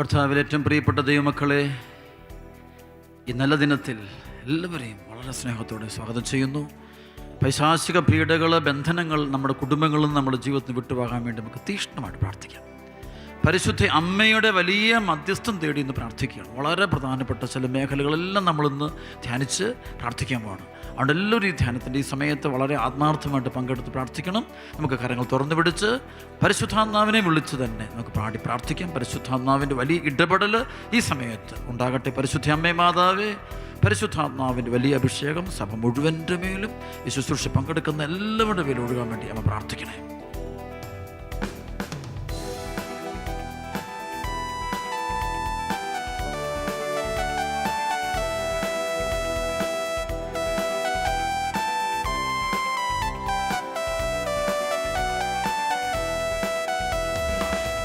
കർത്താവിൽ ഏറ്റവും പ്രിയപ്പെട്ട ദൈവമക്കളെ, ഈ നല്ല ദിനത്തിൽ എല്ലാവരെയും വളരെ സ്നേഹത്തോടെ സ്വാഗതം ചെയ്യുന്നു. പൈശാചിക പീഡകൾ, ബന്ധനങ്ങൾ നമ്മുടെ കുടുംബങ്ങളിൽ നിന്ന് നമ്മുടെ ജീവിതത്തിൽ വിട്ടുപോകാൻ വേണ്ടി നമുക്ക് തീക്ഷ്ണമായിട്ട് പ്രാർത്ഥിക്കാം. പരിശുദ്ധ അമ്മയുടെ വലിയ മധ്യസ്ഥം തേടി ഇന്ന് പ്രാർത്ഥിക്കുകയാണ്. വളരെ പ്രധാനപ്പെട്ട ചില മേഖലകളെല്ലാം നമ്മളിന്ന് ധ്യാനിച്ച് പ്രാർത്ഥിക്കാൻ പോവാണ്. അതുകൊണ്ട് എല്ലാവരും ഈ ധ്യാനത്തിൻ്റെ ഈ സമയത്ത് വളരെ ആത്മാർത്ഥമായിട്ട് പങ്കെടുത്ത് പ്രാർത്ഥിക്കണം. നമുക്ക് കരങ്ങൾ തുറന്നു പിടിച്ച് പരിശുദ്ധാത്മാവിനെ വിളിച്ച് തന്നെ നമുക്ക് പാടി പ്രാർത്ഥിക്കാം. പരിശുദ്ധാത്മാവിൻ്റെ വലിയ ഇടപെടൽ ഈ സമയത്ത് ഉണ്ടാകട്ടെ. പരിശുദ്ധ അമ്മേ മാതാവേ, പരിശുദ്ധാത്മാവിൻ്റെ വലിയ അഭിഷേകം സഭ മുഴുവൻ്റെ മേലും ഈ ശുശ്രൂഷ പങ്കെടുക്കുന്ന എല്ലാവരുടെ മേലും ഒഴുകാൻ വേണ്ടി അമ്മ പ്രാർത്ഥിക്കണേ.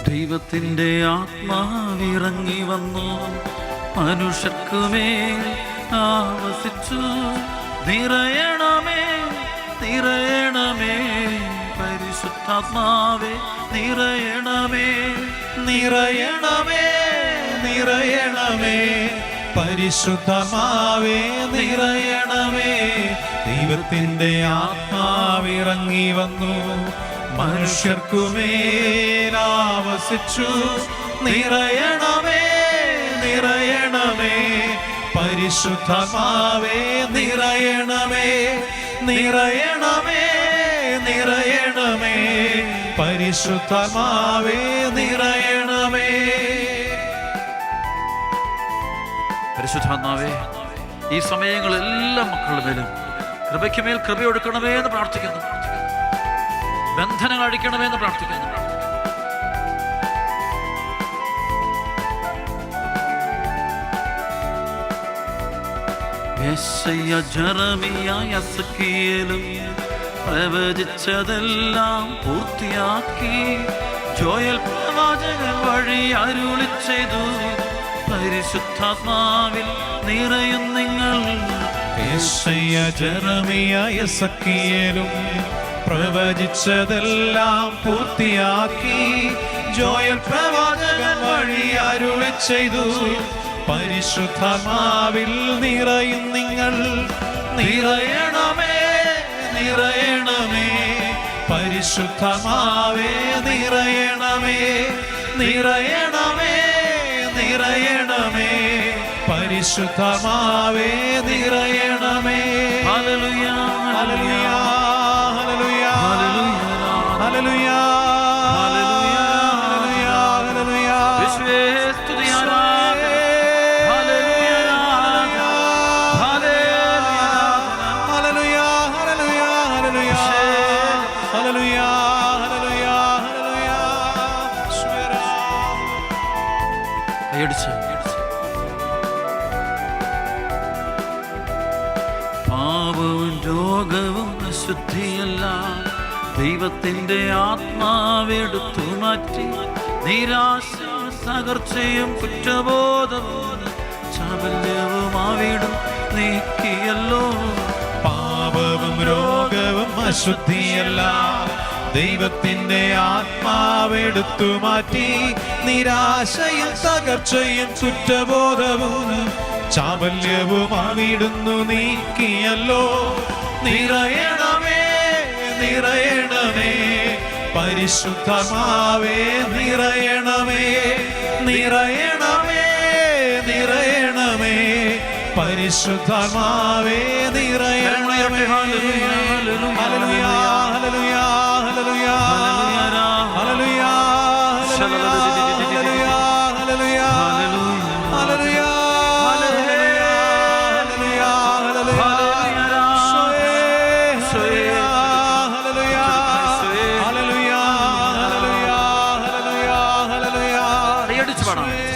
ദൈവത്തിൻ്റെ ആത്മാവിറങ്ങി വന്നു, മനുഷ്യർക്കുമേൽ ആവസിച്ചു. നിറയണമേ നിറയണമേ പരിശുദ്ധാത്മാവേ, നിറയണമേ നിറയണമേ നിറയണമേ പരിശുദ്ധാത്മാവേ, നിറയണമേ. ദൈവത്തിൻ്റെ ആത്മാവിറങ്ങി വന്നു, മനുഷ്യർക്കുമേലാവസിച്ചു. നിറയണമേ നിറയണമേ പരിശുദ്ധാത്മാവേ, നിറയണമേ നിറയണമേ നിറയണമേ പരിശുദ്ധാത്മാവേ, നിറയണമേ. പരിശുദ്ധാത്മാവേ, ഈ സമയങ്ങളെല്ലാം മക്കളുടെ മേലും കൃപയ്ക്ക് മേൽ കൃപയൊടുക്കണമേ എന്ന് പ്രാർത്ഥിക്കുന്നു. ബന്ധനങ്ങൾ അഴിക്കണമേ എന്ന് പ്രാർത്ഥിക്കുന്നു. യെശയ്യായും പ്രവചിച്ചതെല്ലാം പൂർത്തിയാക്കി. ജോയൽ പ്രവാചകൻ വഴി അരുളി ചെയ്തു, പരിശുദ്ധാത്മാവിൽ നിറയും നിങ്ങൾ. യെശയ്യായും പ്രവചിച്ചതെല്ലാം പൂർത്തിയാക്കി. ജോയൽ പ്രവാചകൻ വഴി അരുളി ചെയ്തു, പരിശുദ്ധാത്മാവിൽ നിറയും നിങ്ങൾ. നിറയണമേ നിറയണമേ പരിശുദ്ധാത്മാവേ, നിറയണമേ നിറയണമേ നിറയണമേ പരിശുദ്ധാത്മാവേ, നിറയണമേ. ഹല്ലേലൂയ ഹല്ലേലൂയ ഹല്ലേലൂയ ഹല്ലേലൂയ ഹല്ലേലൂയ ഹല്ലേലൂയ. യേശുവേ സ്തുതി ആരാധന. ഹല്ലേലൂയ ഹല്ലേലൂയ ഹല്ലേലൂയ ഹല്ലേലൂയ ഹല്ലേലൂയ ഹല്ലേലൂയ ഹല്ലേലൂയ ഹല്ലേലൂയ. കൈയടിച്ച് പാപവും രോഗവും അശുദ്ധിയല്ല, ദൈവത്തിൻ്റെ ആത്മാവെടുത്തു മാറ്റി. നിരാശയും തകർച്ചയും കുറ്റബോധവും ചാബല്യവും ആവിടും നീക്കിയല്ലോ. പാപവും രോഗവും അശുദ്ധിയല്ല, ദൈവത്തിൻ്റെ ആത്മാവെടുത്തു മാറ്റി. നിരാശയും തകർച്ചയും കുറ്റബോധവും ചാബല്യവും അവിടുന്നു നീക്കിയല്ലോ. നിറയണമേ നിറയണമേ പരിശുദ്ധാത്മാവേ, നിറയണമേ നിറയണമേ നിറയണമേ പരിശുദ്ധാത്മാവേ, നിറയണമേ. ഹല്ലേലൂയ ഹല്ലേലൂയ ഹല്ലേലൂയ ഹല്ലേലൂയ ഹല്ലേലൂയ ഹല്ലേലൂയ ഹല്ലേലൂയ.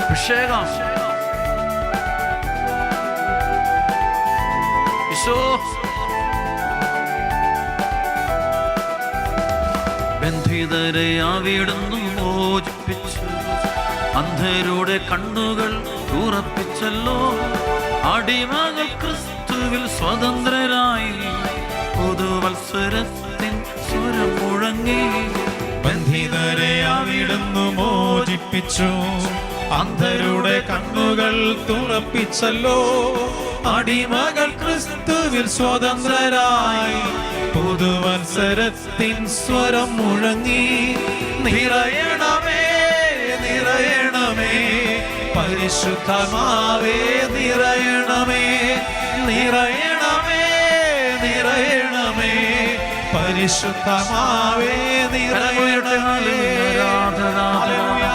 അഭിഷേകം ഈശോ. ബന്ധിതരെ അവിടുന്ന് മോചിപ്പിച്ചു, അന്ധരുടെ കണ്ണുകൾ തുറപ്പിച്ചല്ലോ. അടിമകൾ ക്രിസ്തുവിൽ സ്വതന്ത്രരായി പുതുവത്സരത്തിൻ സ്വരം മുഴങ്ങി. ബന്ധിതരെ അവിടുന്ന് മോചിപ്പിച്ചു, അന്ധരുടെ കണ്ണുകൾ തുറപ്പിച്ചല്ലോ. അടിമകൾ ക്രിസ്തുവിൽ സ്വതന്ത്രരായി, പുതുവത്സരത്തിൻ സ്വരം മുഴങ്ങി. നിറയണമേ നിറയണമേ പരിശുദ്ധമാവേ, നിറയണമേ നിറയണമേ നിറയണമേ പരിശുദ്ധമാവേ, നിറയണമേ. ഹല്ലേലൂയ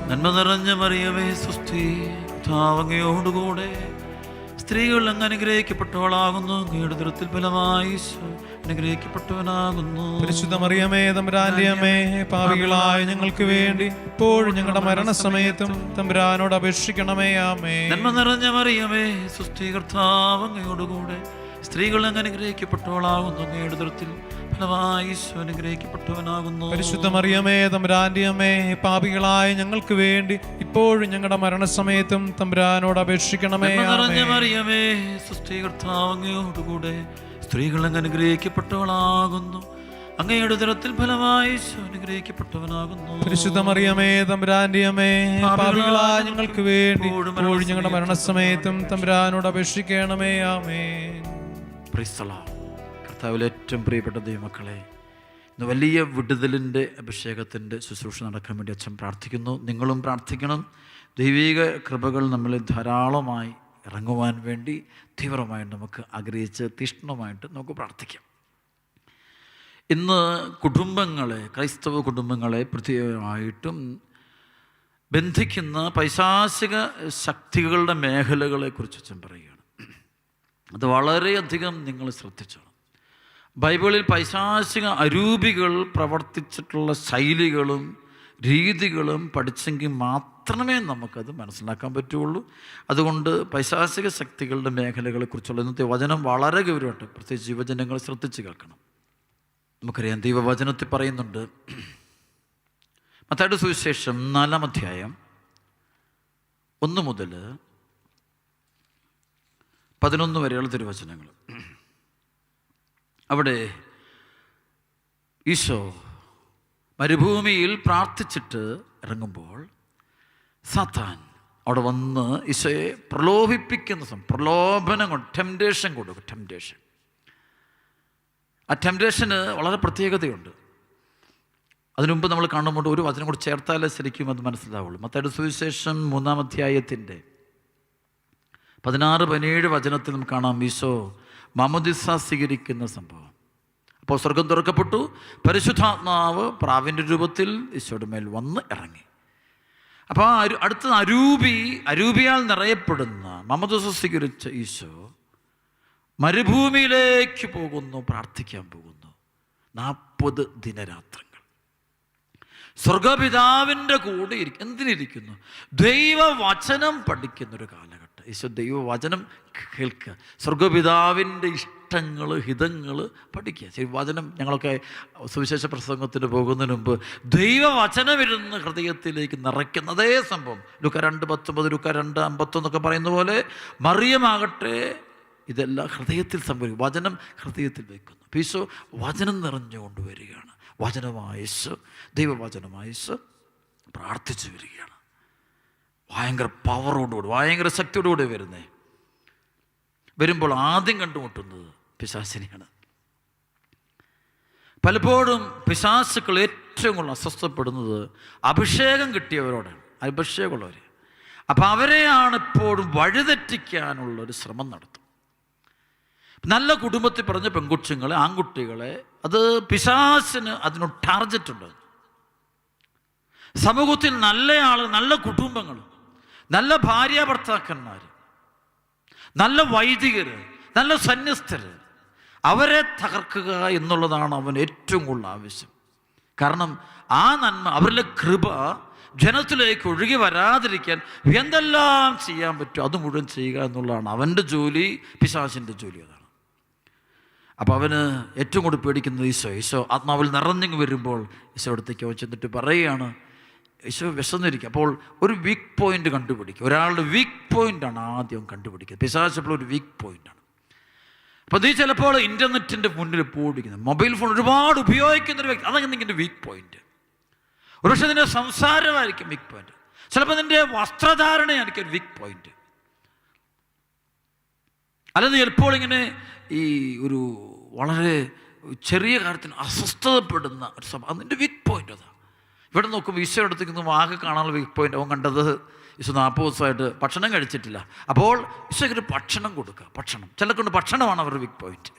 നന്മ നിറഞ്ഞ മറിയമേ സ്വസ്തി, കർത്താവ് അങ്ങയോടുകൂടെ സ്ത്രീകൾ അങ്ങ് അനുഗ്രഹിക്കപ്പെട്ടവളാകുന്നു. അങ്ങയുടെ ഉദരത്തിൽ ഫലമായി ഈശോ അനുഗ്രഹിക്കപ്പെട്ടവനാകുന്നു. പരിശുദ്ധ മറിയമേ തമ്പുരാന്റെ അമ്മേ, പാപികളായ ഞങ്ങൾക്ക് വേണ്ടി ഇപ്പോഴും ഞങ്ങളുടെ മരണസമയത്തും തമ്പുരാനോട് അപേക്ഷിക്കണമേ. ആമേൻ. നന്മ നിറഞ്ഞ മറിയമേ സ്വസ്തി, കർത്താവ് അങ്ങയോടുകൂടെ സ്ത്രീകൾ അങ്ങ് അനുഗ്രഹിക്കപ്പെട്ടവളാകുന്നു. അങ്ങയുടെ ഉദരത്തിൽ ഫലമായി ഈശോ അനുഗ്രഹിക്കപ്പെട്ടവനാകുന്നു. പരിശുദ്ധ മറിയമേ തമ്പുരാന്റെ അമ്മേ, പാപികളായ ഞങ്ങൾക്ക് വേണ്ടി ഇപ്പോഴും ഞങ്ങളുടെ മരണസമയത്തും തമ്പുരാനോട് അപേക്ഷിക്കണമേ. നിറഞ്ഞ മറിയമേ സ്വസ്തി, കർത്താവ് അങ്ങയോടുകൂടെ സ്ത്രീകൾ അങ്ങ് അനുഗ്രഹിക്കപ്പെട്ടവളാകുന്നു. അങ്ങയുടെ ഉദരത്തിൽ ഫലമായി ഈശോ അനുഗ്രഹിക്കപ്പെട്ടവനാകുന്നു. പരിശുദ്ധ മറിയമേ തമ്പുരാന്റെ അമ്മേ, പാപികളായ ഞങ്ങൾക്ക് വേണ്ടി ഇപ്പോഴും ഞങ്ങളുടെ മരണസമയത്തും തമ്പുരാനോട് അപേക്ഷിക്കണമേ. ആമേൻ. കർത്താവിൽ ഏറ്റവും പ്രിയപ്പെട്ട ദൈവമക്കളെ, ഇന്ന് വലിയ വിടുതലിൻ്റെ അഭിഷേകത്തിൻ്റെ ശുശ്രൂഷ നടക്കാൻ വേണ്ടി അച്ഛൻ പ്രാർത്ഥിക്കുന്നു. നിങ്ങളും പ്രാർത്ഥിക്കണം. ദൈവിക കൃപകൾ നമ്മളിൽ ധാരാളമായി ഇറങ്ങുവാൻ വേണ്ടി തീവ്രമായിട്ട് നമുക്ക് ആഗ്രഹിച്ച് തീഷ്ണമായിട്ട് നമുക്ക് പ്രാർത്ഥിക്കാം. ഇന്ന് കുടുംബങ്ങളെ, ക്രൈസ്തവ കുടുംബങ്ങളെ പ്രത്യേകമായിട്ടും ബന്ധിക്കുന്ന പൈശാചിക ശക്തികളുടെ മേഖലകളെക്കുറിച്ച് അച്ഛൻ പറയുകയാണ്. അത് വളരെയധികം നിങ്ങൾ ശ്രദ്ധിച്ചോണം. ബൈബിളിൽ പൈശാചിക അരൂപികൾ പ്രവർത്തിച്ചിട്ടുള്ള ശൈലികളും രീതികളും പഠിച്ചെങ്കിൽ മാത്രമേ നമുക്കത് മനസ്സിലാക്കാൻ പറ്റുള്ളൂ. അതുകൊണ്ട് പൈശാചിക ശക്തികളുടെ മേഖലകളെക്കുറിച്ചുള്ള ഇന്നത്തെ വചനം വളരെ ഗൗരവമായിട്ട് പ്രത്യേകിച്ച് യുവജനങ്ങൾ ശ്രദ്ധിച്ച് കേൾക്കണം. നമുക്കറിയാം, ദൈവവചനത്തിൽ പറയുന്നുണ്ട്, മത്തായിയുടെ സുവിശേഷം 4-ാം അധ്യായം 1 മുതൽ 11 വരെയുള്ള തിരുവചനങ്ങൾ. അവിടെ ഈശോ മരുഭൂമിയിൽ പ്രാർത്ഥിച്ചിട്ട് ഇറങ്ങുമ്പോൾ സാത്താൻ അവിടെ വന്ന് ഈശോയെ പ്രലോഭിപ്പിക്കുന്ന പ്രലോഭനം കൊണ്ട് ടെംപ്റ്റേഷൻ കൊടുക്കും. ആ ടെംപ്റ്റേഷന് വളരെ പ്രത്യേകതയുണ്ട്. അതിനുമുമ്പ് നമ്മൾ കാണുമ്പോൾ ഒരു വചനം കൂടി ചേർത്താലേ ശരിക്കും അത് മനസ്സിലാവുള്ളൂ. മത്തായിയുടെ സുവിശേഷം 3-ാം അധ്യായത്തിൻ്റെ 16-17 വചനത്തിൽ നമുക്ക് കാണാം ഈശോ മാമോദിസ സ്വീകരിക്കുന്ന സംഭവം. അപ്പോൾ സ്വർഗം തുറക്കപ്പെട്ടു, പരിശുദ്ധാത്മാവ് പ്രാവിൻ്റെ രൂപത്തിൽ ഈശോയുടെ മേൽ വന്ന് ഇറങ്ങി. അപ്പോൾ അടുത്ത അരൂപിയാൽ നിറയപ്പെടുന്ന മാമോദിസ സ്വീകരിച്ച ഈശോ മരുഭൂമിയിലേക്ക് പോകുന്നു, പ്രാർത്ഥിക്കാൻ പോകുന്നു. 40 ദിനരാത്രങ്ങൾ സ്വർഗപിതാവിൻ്റെ കൂടെ എന്തിനിരിക്കുന്നു? ദൈവവചനം പഠിക്കുന്നൊരു കാലഘട്ടം. ഈശോ ദൈവവചനം കേൾക്കുക, സ്വർഗപിതാവിൻ്റെ ഇഷ്ടങ്ങൾ ഹിതങ്ങൾ പഠിക്കുക. ശരി, വചനം ഞങ്ങളൊക്കെ സുവിശേഷ പ്രസംഗത്തിന് പോകുന്നതിന് മുമ്പ് ദൈവവചനമിരുന്ന് ഹൃദയത്തിലേക്ക് നിറയ്ക്കുന്ന അതേ സംഭവം ലൂക്ക 2:19, ലൂക്ക 2:51 പറയുന്ന പോലെ മറിയമാകട്ടെ ഇതെല്ലാം ഹൃദയത്തിൽ സംഭവിക്കും. വചനം ഹൃദയത്തിൽ വയ്ക്കുന്നു. ഈശോ വചനം നിറഞ്ഞുകൊണ്ട് വരികയാണ്. വചനമായേശു, ദൈവവചനമായേശു പ്രാർത്ഥിച്ചു വരികയാണ്. ഭയങ്കര പവറോടുകൂടി, ഭയങ്കര ശക്തിയോടുകൂടി വരുമ്പോൾ ആദ്യം കണ്ടുമുട്ടുന്നത് പിശാചിനെയാണ്. പലപ്പോഴും പിശാചുക്കൾ ഏറ്റവും കൂടുതൽ അസ്വസ്ഥപ്പെടുന്നത് അഭിഷേകം കിട്ടിയവരോടാണ്, അഭിഷേകമുള്ളവർ. അപ്പം അവരെയാണ് എപ്പോഴും വഴിതെറ്റിക്കാനുള്ളൊരു ശ്രമം നടത്തും. നല്ല കുടുംബത്തിൽ പറഞ്ഞ പെൺകുട്ടികളെ, ആൺകുട്ടികളെ, അത് പിശാചിന് അതിനൊരു ടാർജറ്റ് ഉണ്ട്. സമൂഹത്തിൽ നല്ല ആൾ, നല്ല കുടുംബങ്ങൾ, നല്ല ഭാര്യ ഭർത്താക്കന്മാർ, നല്ല വൈദികർ, നല്ല സന്യസ്തർ, അവരെ തകർക്കുക എന്നുള്ളതാണ് അവൻ ഏറ്റവും കൂടുതൽ ആവശ്യം. കാരണം ആ നന്മ, അവരിലെ കൃപ ജനത്തിലേക്ക് ഒഴുകി വരാതിരിക്കാൻ എന്തെല്ലാം ചെയ്യാൻ പറ്റും അത് മുഴുവൻ ചെയ്യുക എന്നുള്ളതാണ് അവൻ്റെ ജോലി, പിശാചിൻ്റെ ജോലി അതാണ്. അപ്പോൾ അവന് ഏറ്റവും കൂടുതൽ പേടിക്കുന്നത് ഈശോ ആത്മാവിൽ നിറഞ്ഞു വരുമ്പോൾ ഈശോ അടുത്തേക്ക് ചെന്നിട്ട് പറയുകയാണ്, ഈശോ വിശന്നിരിക്കുക. അപ്പോൾ ഒരു വീക്ക് പോയിന്റ് കണ്ടുപിടിക്കുക. ഒരാളുടെ വീക്ക് പോയിൻ്റാണ് ആദ്യം കണ്ടുപിടിക്കുക. പിശാച് അപ്പോൾ ഒരു വീക്ക് പോയിൻ്റാണ്. അപ്പോൾ നീ ചിലപ്പോൾ ഇൻ്റർനെറ്റിൻ്റെ മുന്നിൽ പോടിക്കുന്നത്, മൊബൈൽ ഫോൺ ഒരുപാട് ഉപയോഗിക്കുന്നൊരു വ്യക്തി, അതാണ് നിൻ്റെ വീക്ക് പോയിന്റ്. ഒരുപക്ഷെ നിൻ്റെ സംസാരമായിരിക്കും വീക്ക് പോയിന്റ്, ചിലപ്പോൾ നിൻ്റെ വസ്ത്രധാരണയായിരിക്കും ഒരു വീക്ക് പോയിന്റ്, അല്ലെങ്കിൽ ചിലപ്പോൾ ഇങ്ങനെ ഈ ഒരു വളരെ ചെറിയ കാര്യത്തിന് അസ്വസ്ഥതപ്പെടുന്ന ഒരു സ്വഭാവം, അതിൻ്റെ വീക്ക് പോയിന്റ് അതാണ്. ഇവിടെ നോക്കുമ്പോൾ ഈശോ എടുത്തിരിക്കുന്ന ആകെ കാണാനുള്ള വീക്ക് പോയിന്റ് അവൻ കണ്ടത് ഈശോ 40 ദിവസമായിട്ട് ഭക്ഷണം കഴിച്ചിട്ടില്ല. അപ്പോൾ ഈശോയ്ക്കൊരു ഭക്ഷണം കൊടുക്കുക. ഭക്ഷണം ചിലർക്കൊണ്ട് ഭക്ഷണമാണ് അവരുടെ വീക്ക് പോയിന്റ്.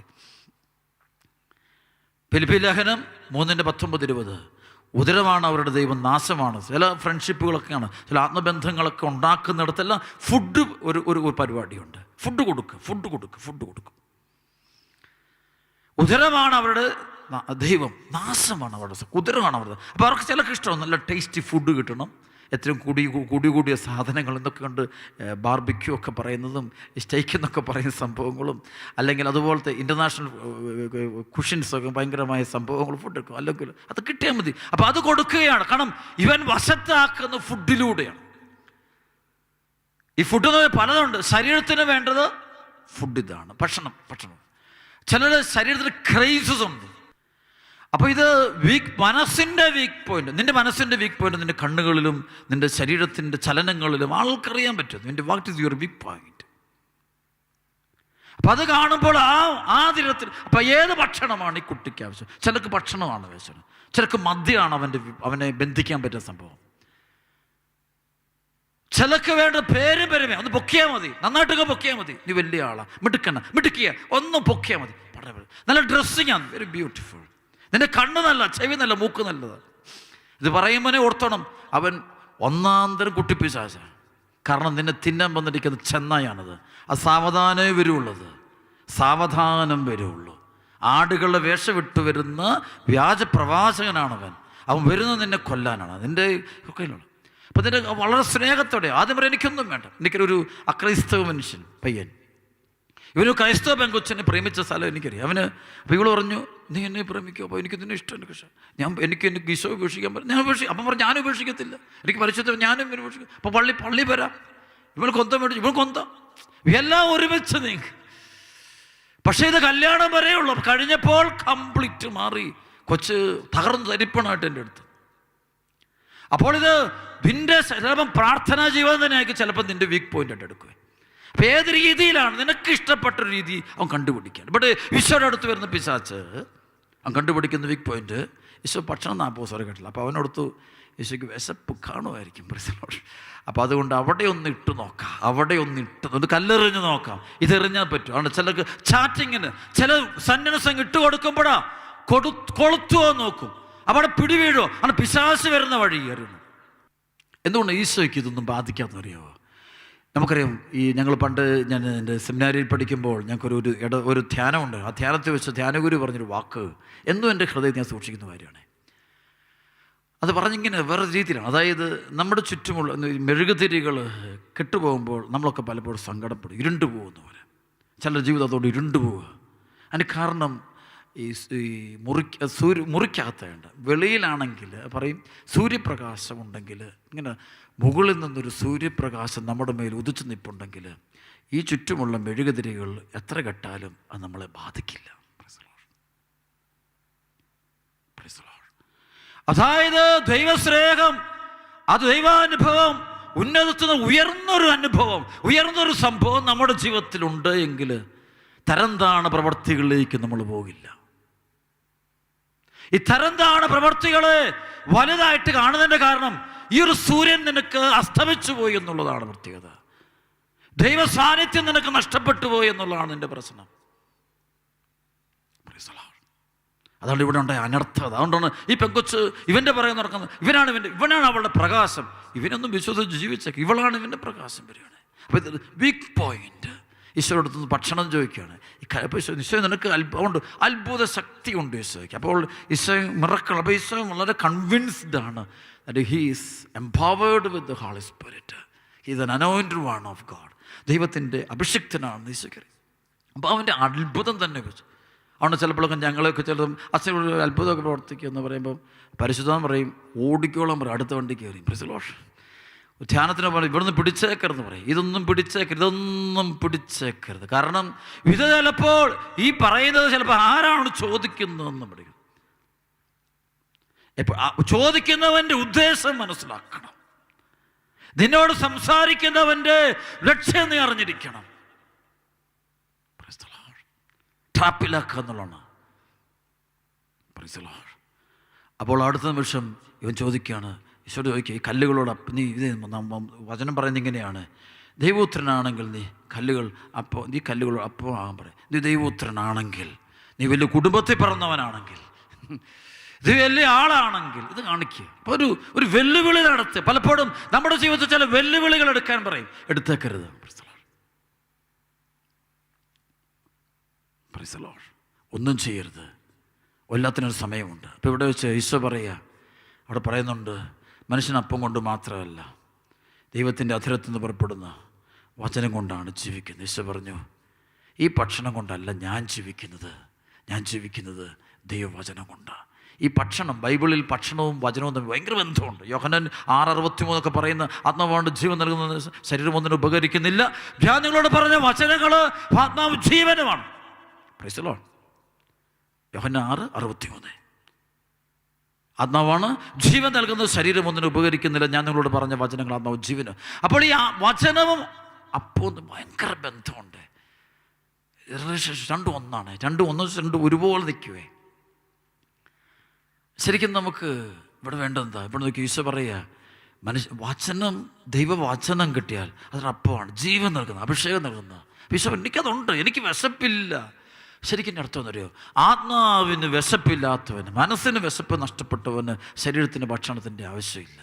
ഫിലിപ്പി ലേഖനം 3:19-20 ഉദരമാണ് അവരുടെ ദൈവം, നാശമാണ്. ചില ഫ്രണ്ട്ഷിപ്പുകളൊക്കെയാണ്, ചില ആത്മബന്ധങ്ങളൊക്കെ ഉണ്ടാക്കുന്നിടത്തെല്ലാം ഫുഡ് ഒരു പരിപാടിയുണ്ട്. ഫുഡ് കൊടുക്കും. ഉദരമാണ് അവരുടെ ദൈവം, നാശമാണ് അവരുടെ ഉദരമാണ് അവരുടെ. അപ്പോൾ അവർക്ക് ചിലർക്ക് ഇഷ്ടമാണ് നല്ല ടേസ്റ്റി ഫുഡ് കിട്ടണം, എത്രയും കൂടിയ സാധനങ്ങൾ എന്നൊക്കെ കണ്ട് ബാർബിക്യൂ ഒക്കെ പറയുന്നതും സ്റ്റേക്ക് എന്നൊക്കെ പറയുന്ന സംഭവങ്ങളും, അല്ലെങ്കിൽ അതുപോലത്തെ ഇൻ്റർനാഷണൽ കുഷിൻസൊക്കെ ഭയങ്കരമായ സംഭവങ്ങൾ ഫുഡ് എടുക്കും, അല്ലെങ്കിൽ അത് കിട്ടിയാൽ മതി. അപ്പോൾ അത് കൊടുക്കുകയാണ്. കാരണം ഇവൻ വശത്താക്കുന്ന ഫുഡിലൂടെയാണ്. ഈ ഫുഡ് പലതുണ്ട്. ശരീരത്തിന് വേണ്ടത് ഫുഡ്, ഇതാണ് ഭക്ഷണം. ചിലരുടെ ശരീരത്തിന് ക്രൈസസ് ഉണ്ട്. അപ്പോൾ ഇത് മനസ്സിൻ്റെ വീക്ക് പോയിന്റ്. നിൻ്റെ മനസ്സിൻ്റെ വീക്ക് പോയിന്റ് നിൻ്റെ കണ്ണുകളിലും നിൻ്റെ ശരീരത്തിൻ്റെ ചലനങ്ങളിലും ആൾക്കറിയാൻ പറ്റും. നിൻ്റെ what is your weak point. അപ്പം അത് കാണുമ്പോൾ ആ ദിനത്തിൽ അപ്പം ഏത് ഭക്ഷണമാണ് ഈ കുട്ടിക്ക് ആവശ്യം? ചിലർക്ക് ഭക്ഷണമാണ് ആവശ്യം, ചിലർക്ക് മദ്യമാണ് അവനെ ബന്ധിക്കാൻ പറ്റുന്ന സംഭവം. ചിലക്ക് വേണ്ട പേരും പെരുമ, ഒന്ന് പൊക്കിയാൽ മതി, നന്നായിട്ടൊക്കെ പൊക്കിയാൽ മതി, നീ വലിയ ആളാണ്, മിടുക്കിയ ഒന്നും പൊക്കിയാൽ മതി. നല്ല ഡ്രസ്സിങ് ആണ്, വെരി ബ്യൂട്ടിഫുൾ. നിന്റെ കണ്ണ് നല്ല, ചെവി നല്ല, മൂക്ക് നല്ലതാണ്. ഇത് പറയുമ്പോഴേ ഓർത്തണം, അവൻ ഒന്നാന്തരം കുട്ടിപ്പിശാച. കാരണം നിന്നെ തിന്നാൻ വന്നിരിക്കുന്നത് ചെന്നായാണത്. അത് സാവധാനമേ വരുള്ളൂ. ആടുകളുടെ വേഷമിട്ട് വരുന്ന വ്യാജ പ്രവാചകനാണവൻ. അവൻ വരുന്നത് നിന്നെ കൊല്ലാനാണ്. അതിൻ്റെ കയ്യിലുള്ള. അപ്പം ഇതിൻ്റെ വളരെ സ്നേഹത്തോടെ ആദ്യം പറയാം, എനിക്കൊന്നും വേണ്ട. എനിക്കൊരു അക്രൈസ്തവ മനുഷ്യൻ പയ്യൻ, ഇവന് ക്രൈസ്തവ പെങ്കൊച്ചനെ പ്രേമിച്ച സ്ഥലം എനിക്കറിയാം. അപ്പോൾ ഇവള് പറഞ്ഞു, നീ എന്നെ പ്രേമിക്കുക. അപ്പോൾ എനിക്ക് ഇതിനെ ഇഷ്ടം, എനിക്ക് ഈശോ ഉപേക്ഷിക്കാൻ പറഞ്ഞു. ഞാൻ അപ്പം പറഞ്ഞു, ഞാനും ഉപേക്ഷിക്കത്തില്ല, എനിക്ക് പരിശുദ്ധം, ഞാനും ഇവനെ ഉപേക്ഷിക്കും. അപ്പോൾ പള്ളി വരാം, ഇവൾ കൊന്തം മേടിച്ചു, ഇവൾ കൊന്തം, എല്ലാം ഒരുമിച്ച് നീങ്ങി. പക്ഷേ ഇത് കല്യാണം വരെയുള്ളൂ. കഴിഞ്ഞപ്പോൾ കംപ്ലീറ്റ് മാറി, കൊച്ച് തകർന്ന് തരിപ്പണമായിട്ട് എൻ്റെ അടുത്ത്. അപ്പോൾ ഇത് നിൻ്റെ ചിലപ്പം പ്രാർത്ഥനാ ജീവിതം തന്നെ ആയിരിക്കും ചിലപ്പോൾ നിൻ്റെ വീക്ക് പോയിന്റ് ആയിട്ട് എടുക്കുക. അപ്പം ഏത് രീതിയിലാണ് നിനക്ക് ഇഷ്ടപ്പെട്ടൊരു രീതി അവൻ കണ്ടുപിടിക്കാൻ. ഇവിടെ ഈശോയുടെ അടുത്ത് വരുന്ന പിശാച് അവൻ കണ്ടുപിടിക്കുന്ന വീക്ക് പോയിന്റ്. ഈശോ ഭക്ഷണം 40 ദിവസം കേട്ടില്ല. അപ്പോൾ അവനടുത്ത് ഈശോയ്ക്ക് വിശപ്പ് കാണുമായിരിക്കും. അപ്പോൾ അതുകൊണ്ട് അവിടെ ഒന്ന് ഇട്ട് നോക്കാം, ഒന്ന് കല്ലെറിഞ്ഞ് നോക്കാം, ഇതെറിഞ്ഞാൽ പറ്റും. അതുകൊണ്ട് ചിലർക്ക് ചാറ്റിങ്ങിന് ചില സന്യാസം ഇട്ട് കൊടുക്കുമ്പോഴാ കൊളുത്തുവോ നോക്കും, അവിടെ പിടിവീഴോ, ആണ് പിശാച് വരുന്ന വഴി അറിയണം. എന്തുകൊണ്ട് ഈശോയ്ക്ക് ഇതൊന്നും ബാധിക്കാത്തറിയാമോ? നമുക്കറിയാം, ഞങ്ങൾ പണ്ട് ഞാൻ എൻ്റെ സെമിനാരിയിൽ പഠിക്കുമ്പോൾ ഞങ്ങൾക്കൊരു ഒരു ധ്യാനമുണ്ട്. ആ ധ്യാനത്തിൽ വെച്ച് ധ്യാനഗുരു പറഞ്ഞൊരു വാക്ക് എന്നും എൻ്റെ ഹൃദയത്തിൽ ഞാൻ സൂക്ഷിക്കുന്ന കാര്യമാണ്. അത് പറഞ്ഞിങ്ങനെ വേറെ രീതിയിലാണ്. അതായത് നമ്മുടെ ചുറ്റുമുള്ള മെഴുകുതിരികൾ കെട്ടുപോകുമ്പോൾ നമ്മളൊക്കെ പലപ്പോഴും സങ്കടപ്പെടും, ഇരുണ്ടു പോകുന്ന പോലെ. ചിലരുടെ ജീവിതം അതോട് ഇരുണ്ടു പോവുക. അതിന് കാരണം ഈ മുറിക്കകത്തുണ്ട്. വെളിയിലാണെങ്കിൽ പറയും സൂര്യപ്രകാശം ഉണ്ടെങ്കിൽ, ഇങ്ങനെ മുകളിൽ നിന്നൊരു സൂര്യപ്രകാശം നമ്മുടെ മേൽ ഉദിച്ചു നിൽപ്പുണ്ടെങ്കിൽ ഈ ചുറ്റുമുള്ള മെഴുകുതിരികൾ എത്ര കെട്ടാലും അത് നമ്മളെ ബാധിക്കില്ല. അതായത് ദൈവസ്നേഹം, അത് ദൈവാനുഭവം, ഉന്നതത്തിൽ ഉയർന്നൊരു അനുഭവം, ഉയർന്നൊരു സംഭവം നമ്മുടെ ജീവിതത്തിലുണ്ട് എങ്കിൽ തരംതാണ പ്രവർത്തികളിലേക്ക് നമ്മൾ പോകില്ല. ഈ തരംതാണ പ്രവർത്തികളെ വലുതായിട്ട് കാണുന്നതിൻ്റെ കാരണം ഈ ഒരു സൂര്യൻ നിനക്ക് അസ്തമിച്ചു പോയി എന്നുള്ളതാണ് പ്രത്യേകത. ദൈവ സാന്നിധ്യം നിനക്ക് നഷ്ടപ്പെട്ടു പോയി എന്നുള്ളതാണ് നിന്റെ പ്രശ്നം. അതുകൊണ്ട് ഇവിടെ ഉണ്ടായ അനർത്ഥത. അതുകൊണ്ടാണ് ഈ പെങ്കൊച്ച് ഇവൻ്റെ പുറകെ നടക്കുന്നത്. ഇവനാണ് അവളുടെ പ്രകാശം. ഇവനൊന്നും വിശ്വസിച്ച് ജീവിച്ചേക്ക്, ഇവളാണ് ഇവൻ്റെ പ്രകാശം വരികയാണ്. അപ്പോൾ ഇത് വീക്ക് പോയിന്റ്. ഈശോയുടെ അടുത്ത് ഭക്ഷണം ചോദിക്കുകയാണ്. ഈശോ നിനക്ക് അതുകൊണ്ട് അത്ഭുത ശക്തി ഉണ്ട് ഈശോയ്ക്ക്. അപ്പോൾ ഈശോ മിറക്കിൾ. അപ്പോൾ ഈശോ വളരെ കൺവിൻസ്ഡ് ആണ് that he is empowered with the Holy Spirit. He is an anointed one of God. ദൈവത്തിൻ്റെ അഭിഷിക്തനാണെന്ന് ഈശോയ്ക്കറിയാം. അപ്പോൾ അവൻ്റെ അത്ഭുതം തന്നെ വെച്ചു. അതുകൊണ്ട് ചിലപ്പോഴൊക്കെ ഞങ്ങളെയൊക്കെ ചിലതും അച്ഛനോട് അത്ഭുതമൊക്കെ പ്രവർത്തിക്കുക എന്ന് പറയുമ്പം പരിശുദ്ധം പറയും, ഓടിക്കോളം പറയും, അടുത്ത വണ്ടി കയറി പ്രസിലോഷ് ധ്യാനത്തിന് പറയും, ഇവിടുന്ന് പിടിച്ചേക്കരുതെന്ന് പറയും. ഇതൊന്നും പിടിച്ചേക്കരുത്. കാരണം ഇത് ചിലപ്പോൾ ഈ പറയുന്നത് ചിലപ്പോൾ ആരാണ് ചോദിക്കുന്നതെന്ന് പഠിക്കും. എപ്പോൾ ചോദിക്കുന്നവൻ്റെ ഉദ്ദേശം മനസ്സിലാക്കണം. നിന്നോട് സംസാരിക്കുന്നവൻ്റെ ലക്ഷ്യം നീ അറിഞ്ഞിരിക്കണം. ട്രാപ്പിലാക്കുക എന്നുള്ളതാണ്. അപ്പോൾ അടുത്ത നിമിഷം ഇവൻ ചോദിക്കുകയാണ്, ഈശോട് ചോദിക്കുക, ഈ കല്ലുകളോട് നീ ഇത് വചനം പറയുന്നത് ഇങ്ങനെയാണ്, ദൈവപുത്രനാണെങ്കിൽ നീ കല്ലുകളോട് അപ്പം ആകാൻ പറയും. നീ ദൈവപുത്രനാണെങ്കിൽ, നീ വലിയ കുടുംബത്തിൽ പിറന്നവനാണെങ്കിൽ, ഇത് വലിയ ആളാണെങ്കിൽ ഇത് കാണിക്കുക. അപ്പോൾ ഒരു വെല്ലുവിളി നടത്തുക. പലപ്പോഴും നമ്മുടെ ജീവിതത്തിൽ ചില വെല്ലുവിളികൾ എടുക്കാൻ പറയും, എടുത്തേക്കരുത്. ഒന്നും ചെയ്യരുത്, എല്ലാത്തിനൊരു സമയമുണ്ട്. അപ്പോൾ ഇവിടെ വെച്ച് ഈശോ അവിടെ പറയുന്നുണ്ട്, മനുഷ്യൻ അപ്പം കൊണ്ട് മാത്രമല്ല ദൈവത്തിൻ്റെ അധരത്തിൽ നിന്ന് പുറപ്പെടുന്ന വചനം കൊണ്ടാണ് ജീവിക്കുന്നത്. ഈശോ പറഞ്ഞു, ഈ ഭക്ഷണം കൊണ്ടല്ല ഞാൻ ജീവിക്കുന്നത് ദൈവവചനം കൊണ്ടാണ്. ഈ ഭക്ഷണം, ബൈബിളിൽ ഭക്ഷണവും വചനവും തമ്മിൽ ഭയങ്കര ബന്ധമുണ്ട്. യോഹന്നാൻ 6:63 പറയുന്ന ആത്മാവാണ് ജീവൻ നൽകുന്നത്, ശരീരം ഒന്നിനും ഉപകരിക്കുന്നില്ല. ഞാൻ നിങ്ങളോട് പറഞ്ഞ വചനങ്ങൾ ആത്മാവ് ജീവനുമാണ്. Praise the Lord. യോഹന്നാൻ 6:63 ആത്മാവാണ് ജീവൻ നൽകുന്നത്, ശരീരം ഒന്നിനും ഉപകരിക്കുന്നില്ല. ഞാൻ നിങ്ങളോട് പറഞ്ഞ വചനങ്ങൾ ആത്മാവ് ജീവന്. അപ്പോൾ ഈ വചനവും അപ്പോൾ ഭയങ്കര ബന്ധമുണ്ട്. രണ്ടും ഒന്നാണ്. രണ്ടും ഒരുപോലെ നിൽക്കുവേ. ശരിക്കും നമുക്ക് ഇവിടെ വേണ്ടതെന്താ? ഇവിടെ നോക്കി ഈശോ പറയുക, ദൈവവചനം കിട്ടിയാൽ അതൊരപ്പമാണ്, ജീവൻ നൽകുന്നത്, അഭിഷേകം നൽകുന്നത്. ഈശോ എനിക്കതുണ്ട്, എനിക്ക് വിശപ്പില്ല. ശരിക്കും അർത്ഥം എന്നറിയോ? ആത്മാവിന് വിശപ്പില്ലാത്തവന്, മനസ്സിന് വിശപ്പ് നഷ്ടപ്പെട്ടവന് ശരീരത്തിന് ഭക്ഷണത്തിൻ്റെ ആവശ്യമില്ല.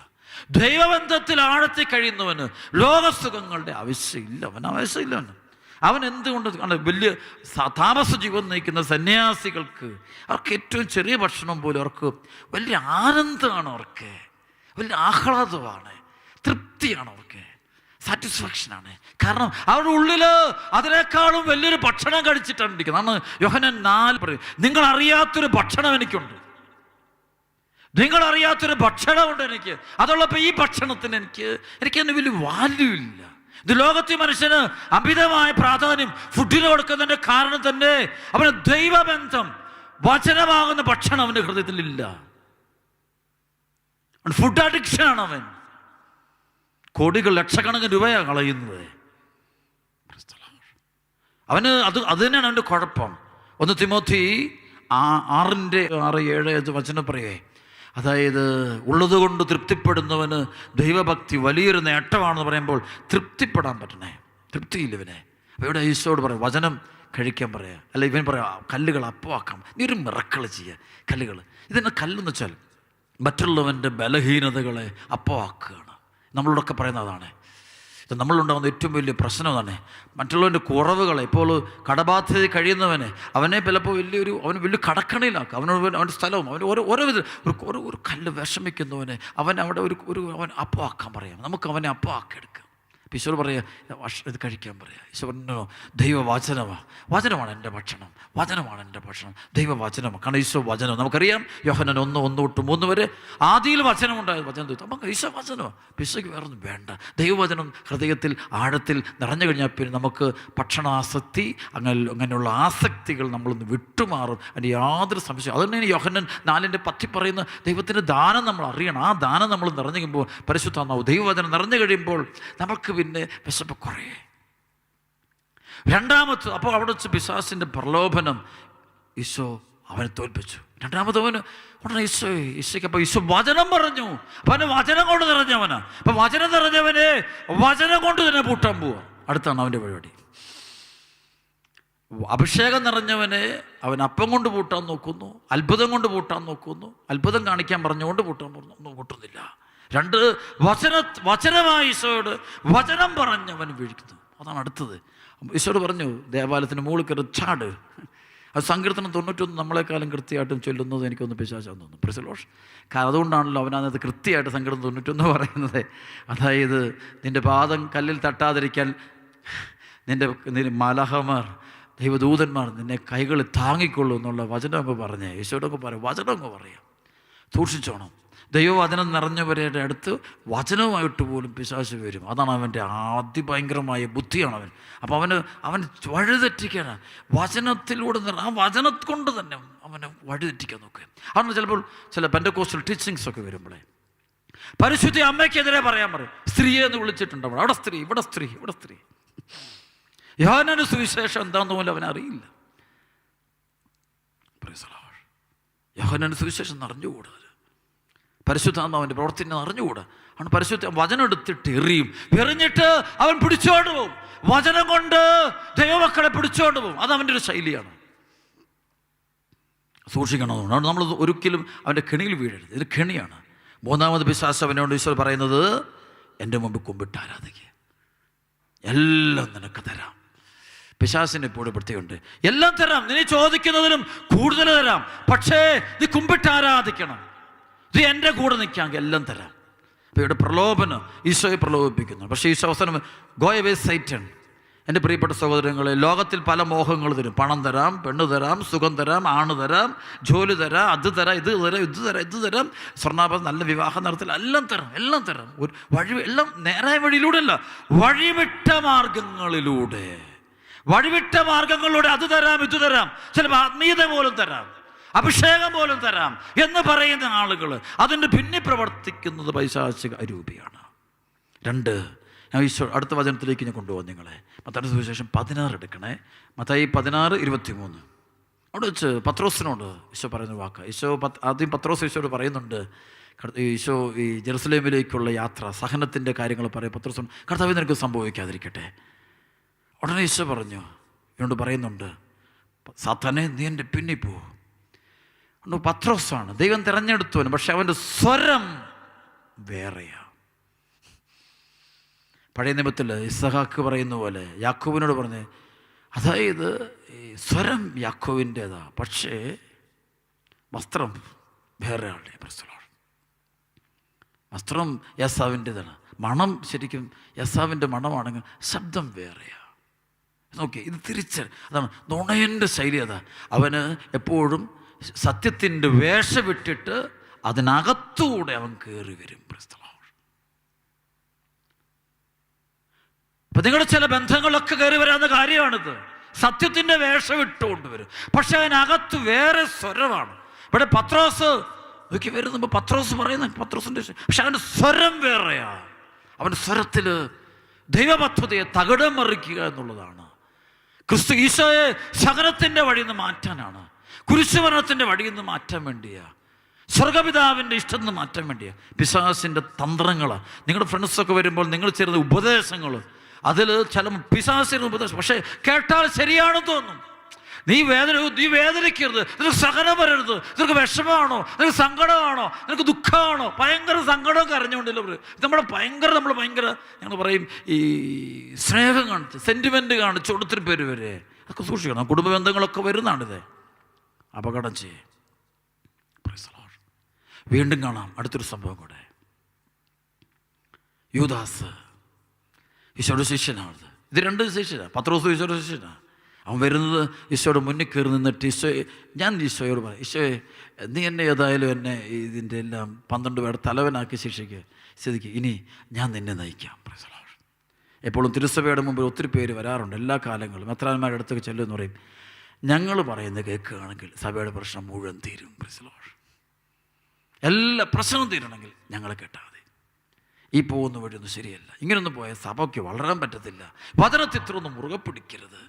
ദൈവബന്ധത്തിൽ ആഴത്തിൽ കഴിയുന്നവന് ലോകസുഖങ്ങളുടെ ആവശ്യമില്ല. അവൻ എന്തുകൊണ്ട്? വലിയ താമസ ജീവൻ നയിക്കുന്ന സന്യാസികൾക്ക്, അവർക്ക് ഏറ്റവും ചെറിയ ഭക്ഷണം പോലും അവർക്ക് വലിയ ആനന്ദമാണ്, അവർക്ക് വലിയ ആഹ്ലാദമാണ്, തൃപ്തിയാണ്, അവർക്ക് സാറ്റിസ്ഫാക്ഷനാണ്. കാരണം അവരുടെ ഉള്ളിൽ അതിനേക്കാളും വലിയൊരു ഭക്ഷണം കഴിച്ചിട്ടാണ് ഇരിക്കുന്നത്. അതാണ് യോഹന്നാൻ 4 പറയും, നിങ്ങൾ അറിയാത്തൊരു ഭക്ഷണം എനിക്കുണ്ട്, എനിക്ക്. അതുള്ളപ്പോൾ ഈ ഭക്ഷണത്തിന് എനിക്കതിന് വലിയ വാല്യൂ ഇല്ല. ഇത് ലോകത്തിൽ മനുഷ്യന് അമിതമായ പ്രാധാന്യം ഫുഡിന് കൊടുക്കുന്നതിൻ്റെ കാരണം തന്നെ അവന് ദൈവബന്ധം, വചനമാകുന്ന ഭക്ഷണം അവൻ്റെ ഹൃദയത്തിലില്ല. ഫുഡ് അഡിക്ഷനാണ് അവൻ. കോടികൾ, ലക്ഷക്കണക്കിന് രൂപയാണ് കളയുന്നത്. അവന് അത് തന്നെയാണ് അവൻ്റെ കുഴപ്പം. 1 തിമോത്തി 6:6-7 വചനം പറയേ, അതായത് ഉള്ളത് കൊണ്ട് തൃപ്തിപ്പെടുന്നവന് ദൈവഭക്തി വലിയൊരു നേട്ടമാണെന്ന് പറയുമ്പോൾ തൃപ്തിപ്പെടാൻ പറ്റണേ, തൃപ്തിയില്ല ഇവനെ. അപ്പോൾ ഇവിടെ ഈശോയോട് പറയാം, വചനം കഴിക്കാൻ പറയാം. അല്ല, ഇവൻ പറയാം, കല്ലുകൾ അപ്പമാക്കാം. നീ ഒരു മിറക്കിൾ ചെയ്യുക. കല്ലുകൾ, ഇതെന്നെ കല്ലെന്ന് വെച്ചാൽ മറ്റുള്ളവൻ്റെ ബലഹീനതകളെ അപ്പമാക്കുകയാണ്. നമ്മളോടൊക്കെ പറയുന്ന അതാണ്. ഇത് നമ്മളുണ്ടാകുന്ന ഏറ്റവും വലിയ പ്രശ്നം തന്നെ. മറ്റുള്ളവൻ്റെ കുറവുകളെ, ഇപ്പോൾ കടബാധ്യത കഴിയുന്നവനെ, അവനെ ചിലപ്പോൾ അവന് വലിയ കടക്കണിയിലാക്കുക. അവൻ്റെ സ്ഥലവും ഓരോ വിധത്തിൽ ഒരു കല്ല് വിഷമിക്കുന്നവനെ അവിടെ അവൻ അപ്പമാക്കാൻ പറയാം. നമുക്ക് അവനെ അപ്പമാക്കിയെടുക്കാം. ഈശോ പറയുക, ഇത് കഴിക്കാൻ പറയാം. ഈശോ പറഞ്ഞു, വചനമാണ് എൻ്റെ ഭക്ഷണം, ദൈവവചനമാണ്. കാരണം ഈശോ വചനം നമുക്കറിയാം. യോഹന്നാൻ 1:1-3 വരെ ആദിയിൽ വചനം ഉണ്ടായത്, വചനം നമുക്ക് ഈശോ വചനമാണ്. ഈശോയ്ക്ക് വേറൊന്നും വേണ്ട. ദൈവവചനം ഹൃദയത്തിൽ ആഴത്തിൽ നിറഞ്ഞു കഴിഞ്ഞാൽ പിന്നെ നമുക്ക് ഭക്ഷണാസക്തി, അങ്ങനെയുള്ള ആസക്തികൾ നമ്മളൊന്ന് വിട്ടുമാറും. അതിൻ്റെ യാതൊരു സംശയം. അതുതന്നെ യോഹന്നാൻ 4:10 പറയുന്ന ദൈവത്തിൻ്റെ ദാനം നമ്മൾ അറിയണം. ആ ദാനം നമ്മൾ നിറഞ്ഞു കഴിയുമ്പോൾ, പരിശുദ്ധാത്മാവ് ദൈവവചനം നിറഞ്ഞു കഴിയുമ്പോൾ നമുക്ക് പിന്നെ വിശപ്പ് കുറേ. രണ്ടാമത്, അപ്പോൾ അവിടെ വെച്ച് പിശാചിൻ്റെ പ്രലോഭനം ഈശോ അവനെ തോൽപ്പിച്ചു. രണ്ടാമതവന് ഉടനെ ഈശോയ്ക്ക് അപ്പോൾ ഈശോ വചനം പറഞ്ഞു. അപ്പം അവന് വചനം കൊണ്ട് നിറഞ്ഞവനാ. അപ്പം വചനം നിറഞ്ഞവനെ വചനം കൊണ്ട് തന്നെ പൂട്ടാൻ പോവുക. അടുത്താണ് അവൻ്റെ പരിപാടി. അഭിഷേകം നിറഞ്ഞവനെ അവൻ അപ്പം കൊണ്ട് പൂട്ടാൻ നോക്കുന്നു, അത്ഭുതം കൊണ്ട് പൂട്ടാൻ നോക്കുന്നു. അത്ഭുതം കാണിക്കാൻ പറഞ്ഞുകൊണ്ട് പൂട്ടുന്നില്ല. രണ്ട്, വചനമായി ഈശോയോട് വചനം പറഞ്ഞവൻ വീഴിക്കുന്നു. അതാണ് അടുത്തത്. ഈശോയോട് പറഞ്ഞു, ദേവാലയത്തിന് മുകളിൽ കയറി ചാട്. അത് സങ്കീർത്തനം 91 നമ്മളെക്കാളും കൃത്യമായിട്ടും ചൊല്ലുന്നത് എനിക്കൊന്ന് പിശാചാന്ന് തോന്നുന്നു. പ്രിസലോഷ്. കാരണം അതുകൊണ്ടാണല്ലോ അവനത് കൃത്യമായിട്ട് സങ്കീർത്തനം 91 പറയുന്നത്. അതായത് നിൻ്റെ പാദം കല്ലിൽ തട്ടാതിരിക്കാൻ നിൻ്റെ മലഹമാർ, ദൈവദൂതന്മാർ നിന്നെ കൈകളിൽ താങ്ങിക്കൊള്ളൂ എന്നുള്ള വചനം അങ്ങ് പറഞ്ഞേ. ഈശോയോടൊക്കെ പറയാം, വചനം അങ്ങ് പറയാം. സൂക്ഷിച്ചോണം. ദൈവവചനം നിറഞ്ഞവരുടെ അടുത്ത് വചനവുമായിട്ട് പോലും പിശാച് വരും. അതാണ് അവൻ്റെ അതിഭയങ്കരമായ ബുദ്ധിയാണ് അവൻ. അപ്പോൾ അവൻ വഴിതെറ്റിക്കാനാണ് വചനത്തിലൂടെ ആ വചനം കൊണ്ട് തന്നെ അവനെ വഴിതെറ്റിക്കാൻ നോക്കുക. അതാണ് ചിലപ്പോൾ ചില പെന്തക്കോസ്റ്റൽ ടീച്ചിങ്സ് ഒക്കെ വരുമ്പോഴേ പരിശുദ്ധ അമ്മയ്ക്കെതിരെ പറയാൻ പറയും. സ്ത്രീയെ എന്ന് വിളിച്ചിട്ടുണ്ട്. അവിടെ സ്ത്രീ, ഇവിടെ സ്ത്രീ, ഇവിടെ സ്ത്രീ. യോഹന്നാന്റെ സുവിശേഷം എന്താണെന്ന് പോലും അവനറിയില്ല. യോഹന്നാന്റെ സുവിശേഷം അറിഞ്ഞുകൂടാ. പരിശുദ്ധാത്മാവിൻ്റെ പ്രവർത്തനം അറിഞ്ഞുകൂടാ. ആണ് പരിശുദ്ധ വചനം എടുത്തിട്ട് എറിഞ്ഞിട്ട് അവൻ പിടിച്ചോണ്ട് പോകും. വചനം കൊണ്ട് ദൈവമക്കളെ പിടിച്ചോണ്ട് പോകും. അത് അവൻ്റെ ഒരു ശൈലിയാണ്. സൂക്ഷിക്കണമെന്നുണ്ട്. നമ്മൾ ഒരിക്കലും അവൻ്റെ കെണിയിൽ വീഴരുത്. ഇത് കെണിയാണ്. മൂന്നാമത് പിശാച് അവനോട് ഈശോ പറയുന്നത്, എൻ്റെ മുമ്പ് കുമ്പിട്ട് ആരാധിക്കുക, എല്ലാം നിനക്ക് തരാം. പിശാചിന് എപ്പോഴും പ്രത്യേകമുണ്ട്. എല്ലാം തരാം, നീ ചോദിക്കുന്നതിലും കൂടുതൽ തരാം, പക്ഷേ നീ കുമ്പിട്ട് ആരാധിക്കണം, ഇത് എൻ്റെ കൂടെ നിൽക്കാമെങ്കിൽ എല്ലാം തരാം. അപ്പോൾ ഇവിടെ പ്രലോഭനം ഈശോയെ പ്രലോഭിപ്പിക്കുന്നു. പക്ഷേ ഈശോ അവസാനം ഗോ അവേ സൈറ്റൻ. എൻ്റെ പ്രിയപ്പെട്ട സഹോദരങ്ങളെ, ലോകത്തിൽ പല മോഹങ്ങൾ തരും. പണം തരാം, പെണ്ണ് തരാം, സുഖം തരാം, ആണ് തരാം, ജോലി തരാം, അത് തരാം, ഇത് തരാം, ഇത് തരാം, സ്വർണ്ണാഭരണം, നല്ല വിവാഹം നടത്തില്ല, എല്ലാം തരാം, എല്ലാം തരാം. ഒരു വഴി, എല്ലാം നേരായ വഴിയിലൂടെ അല്ല, വഴിവിട്ട മാർഗങ്ങളിലൂടെ അത് തരാം, ഇത് തരാം, ചിലപ്പോൾ ആത്മീയത പോലും തരാം, അഭിഷേകം പോലും തരാം എന്ന് പറയുന്ന ആളുകൾ അതിൻ്റെ പിന്നെ പ്രവർത്തിക്കുന്നത് പൈശാചിക അരൂപിയാണ്. രണ്ട്, ഞാൻ ഈശോ അടുത്ത വചനത്തിലേക്ക് ഞാൻ കൊണ്ടുപോകാം നിങ്ങളെ. മത്തായിയുടെ സുവിശേഷം 16 എടുക്കണേ. മത്തായി 16:23. അവിടെ വെച്ച് പത്രോസിനോട് ഈശോ പറയുന്ന വാക്ക്. ഈശോ ആദ്യം പത്രോസ് ഈശോയോട് പറയുന്നുണ്ട്. ഈശോ ഈ ജെറുസലേമിലേക്കുള്ള യാത്ര, സഹനത്തിൻ്റെ കാര്യങ്ങൾ പറയും. പത്രോസ്, കർത്താവേ നിനക്ക് സംഭവിക്കാതിരിക്കട്ടെ. ഉടനെ ഈശോ പറഞ്ഞു, എന്നോട് പറയുന്നുണ്ട്, സാത്താനെ നീ എൻ്റെ പിന്നിൽ പോ. പത്രോസാണ് ദൈവം തിരഞ്ഞെടുത്തവന്, പക്ഷെ അവൻ്റെ സ്വരം വേറെയാ. പഴയ നിയമത്തിൽ ഇസഹാക്ക് പറയുന്ന പോലെ യാക്കോബിനോട് പറഞ്ഞ്, അതായത് ഈ സ്വരം യാക്കോബിൻ്റെതാ, പക്ഷേ വസ്ത്രം വേറെ ആളുടെ. വസ്ത്രം യേസാവിൻ്റെതാണ്, മണം ശരിക്കും യേസാവിൻ്റെ മണമാണെങ്കിൽ ശബ്ദം വേറെയാ. നോക്കി, ഇത് അതാണ് നുണയൻ്റെ ശൈലി. അതാ അവന് എപ്പോഴും സത്യത്തിൻ്റെ വേഷം വിട്ടിട്ട് അതിനകത്തൂടെ അവൻ കയറി വരും. അപ്പൊ നിങ്ങളുടെ ചില ബന്ധങ്ങളൊക്കെ കയറി വരാവുന്ന കാര്യമാണിത്. സത്യത്തിൻ്റെ വേഷം ഇട്ടുകൊണ്ട് വരും, പക്ഷെ അതിനകത്ത് വേറെ സ്വരമാണ്. ഇവിടെ പത്രോസ് നോക്കി വരുമ്പോൾ പത്രോസ് പറയുന്ന പത്രോസിൻ്റെ, പക്ഷെ അവൻ്റെ സ്വരം വേറെയാ. അവൻ്റെ സ്വരത്തിൽ ദൈവപദ്ധതിയെ തകിടം മറിക്കുക എന്നുള്ളതാണ്. ക്രിസ്തു ഈശോയെ സഹനത്തിൻ്റെ വഴിയിൽ നിന്ന് മാറ്റാനാണ്, കുരിശുമരണത്തിൻ്റെ വഴിയിൽ നിന്ന് മാറ്റാൻ വേണ്ടിയാ, സ്വർഗപിതാവിൻ്റെ ഇഷ്ടം നിന്ന് മാറ്റാൻ വേണ്ടിയാ. പിശാചിൻ്റെ തന്ത്രങ്ങളാണ്. നിങ്ങളുടെ ഫ്രണ്ട്സൊക്കെ വരുമ്പോൾ നിങ്ങൾ ചേരുന്ന ഉപദേശങ്ങൾ, അതിൽ ചില പിശാചിൻ്റെ ഉപദേശം, പക്ഷേ കേട്ടാൽ ശരിയാണെന്ന് തോന്നും. നീ വേദനിക്കരുത്, നിനക്ക് സഹനം വരരുത്, നിനക്ക് വിഷമമാണോ, നിനക്ക് സങ്കടമാണോ, നിനക്ക് ദുഃഖമാണോ, ഭയങ്കര സങ്കടം കരഞ്ഞുകൊണ്ടില്ല. നമ്മൾ ഭയങ്കര ഞങ്ങൾ പറയും ഈ സ്നേഹം കാണിച്ച്, സെൻറ്റിമെൻറ്റ് കാണിച്ച് ഒത്തിരി പേര് വരെ. അതൊക്കെ സൂക്ഷിക്കണം. കുടുംബ ബന്ധങ്ങളൊക്കെ വരുന്നതാണിത്. അപകടം ചെയ്യേ. വീണ്ടും കാണാം അടുത്തൊരു സംഭവം കൂടെ. യൂദാസ് ഈശോയുടെ ശിഷ്യനാണത്. ഇത് രണ്ട് ശിഷ്യനാണ്. പത്രോസ് ഈശോയുടെ ശിഷ്യനാണ്. അവൻ വരുന്നത് ഈശോയുടെ മുന്നിൽ കയറി നിന്നിട്ട് ഞാൻ ഈശോയോട് പറയും, ഈശോയെ നീ എന്നെ ഏതായാലും എന്നെ ഇതിൻ്റെ എല്ലാം 12 പേരുടെ തലവനാക്കി ശിക്ഷിക്കുക, സ്ഥിതിക്ക് ഇനി ഞാൻ നിന്നെ നയിക്കാം. എപ്പോഴും തിരുസഭയുടെ മുമ്പിൽ ഒത്തിരി പേര് വരാറുണ്ട്. എല്ലാ കാലങ്ങളും മെത്രാന്മാരുടെ അടുത്തൊക്കെ ചെല്ലുമെന്ന് പറയും, ഞങ്ങൾ പറയുന്നത് കേൾക്കുകയാണെങ്കിൽ സഭയുടെ പ്രശ്നം മുഴുവൻ തീരും. എല്ലാ പ്രശ്നവും തീരണമെങ്കിൽ ഞങ്ങളെ കേട്ടാൽ മതി. ഈ പോകുന്ന വഴിയൊന്നും ശരിയല്ല. ഇങ്ങനൊന്നും പോയാൽ സഭയ്ക്ക് വളരാൻ പറ്റത്തില്ല. വചനത്തിൽ ഇത്രയൊന്നും മുറുകെ പിടിക്കരുത്,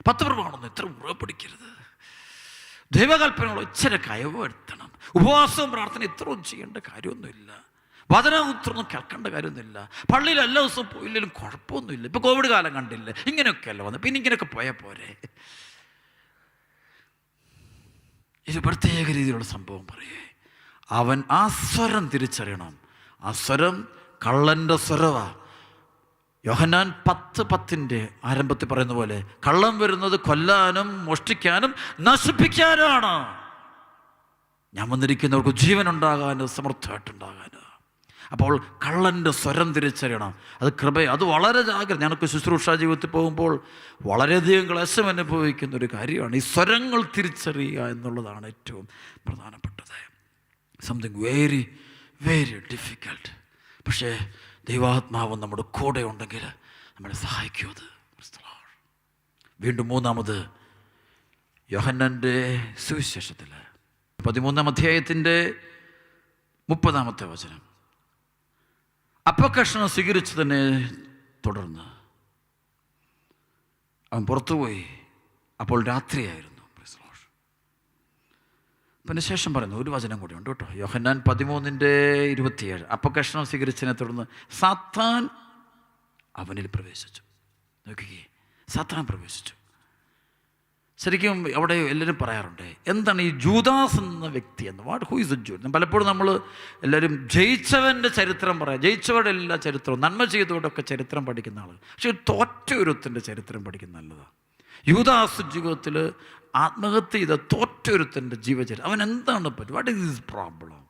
10 പ്രമാണമൊന്നും ഇത്ര മുറുകെ പിടിക്കരുത്, ദൈവകൽപ്പനകൾ ഇച്ചിരി കയവ് വരുത്തണം, ഉപവാസവും പ്രാർത്ഥന ഇത്രയൊന്നും ചെയ്യേണ്ട കാര്യമൊന്നുമില്ല, വചനം ഇത്രയൊന്നും കേൾക്കേണ്ട കാര്യമൊന്നുമില്ല, പള്ളിയിൽ എല്ലാ ദിവസവും പോയില്ലെങ്കിലും കുഴപ്പമൊന്നുമില്ല. ഇപ്പോൾ കോവിഡ് കാലം കണ്ടില്ലേ, ഇങ്ങനെയൊക്കെയല്ല വന്നത്, പിന്നെ ഇങ്ങനെയൊക്കെ പോയാൽ പോരെ. ഇത് പ്രത്യേക രീതിയിലുള്ള സംഭവം പറയേ. അവൻ ആ സ്വരം തിരിച്ചറിയണം. ആ സ്വരം കള്ളൻ്റെ സ്വരമാണ്. യോഹന്നാൻ 10:10 ആരംഭത്തിൽ പറയുന്ന പോലെ, കള്ളം വരുന്നത് കൊല്ലാനും മോഷ്ടിക്കാനും നശിപ്പിക്കാനുമാണ്. ഞാൻ വന്നിരിക്കുന്നവർക്ക് ജീവൻ ഉണ്ടാകാനും സമൃദ്ധമായിട്ടുണ്ടാകാനും. അപ്പോൾ കള്ളൻ്റെ സ്വരം തിരിച്ചറിയണം. അത് അത് വളരെ ജാഗ്രത. ഞാനൊക്കെ ശുശ്രൂഷാ ജീവിതത്തിൽ പോകുമ്പോൾ വളരെയധികം ക്ലേശം അനുഭവിക്കുന്ന ഒരു കാര്യമാണ് ഈ സ്വരങ്ങൾ തിരിച്ചറിയുക എന്നുള്ളതാണ് ഏറ്റവും പ്രധാനപ്പെട്ടത്. Something very very difficult. പക്ഷേ ദൈവാത്മാവ് നമ്മുടെ കൂടെ ഉണ്ടെങ്കിൽ നമ്മളെ സഹായിക്കും അത്. വീണ്ടും മൂന്നാമത് യോഹന്നാൻ്റെ സുവിശേഷത്തിൽ 13-ാം അധ്യായത്തിൻ്റെ 30-ാമത്തെ വചനം. അപ്പക്കഷണം സ്വീകരിച്ചതിനെ തുടർന്ന് അവൻ പുറത്തുപോയി. അപ്പോൾ രാത്രിയായിരുന്നു. പിന്നെ ശേഷം പറയുന്നു ഒരു വചനം കൂടി ഉണ്ട് കേട്ടോ. യോഹന്നാൻ 13:27. അപ്പക്കഷണം സ്വീകരിച്ചതിനെ തുടർന്ന് സാത്താൻ അവനിൽ പ്രവേശിച്ചു. നോക്കിക്കേ, സാത്താൻ പ്രവേശിച്ചു. ശരിക്കും അവിടെ എല്ലാവരും പറയാറുണ്ട്, എന്താണ് ഈ ജൂദാസ് എന്ന വ്യക്തി എന്ന്. Who is A Jude? പലപ്പോഴും നമ്മൾ എല്ലാവരും ജയിച്ചവൻ്റെ ചരിത്രം പറയാം, ജയിച്ചവരുടെ എല്ലാ ചരിത്രവും, നന്മ ചെയ്തവരുടെയൊക്കെ ചരിത്രം പഠിക്കുന്ന ആൾ. പക്ഷേ തോറ്റ ഒരുത്തൻ്റെ ചരിത്രം പഠിക്കുന്ന നല്ലതാണ്. യൂദാസ് ജീവിതത്തിൽ ആത്മഹത്യ ചെയ്ത തോറ്റൊരുത്തൻ്റെ ജീവചരിത്രം. അവൻ എന്താണ് പറ്റും? What is his problem?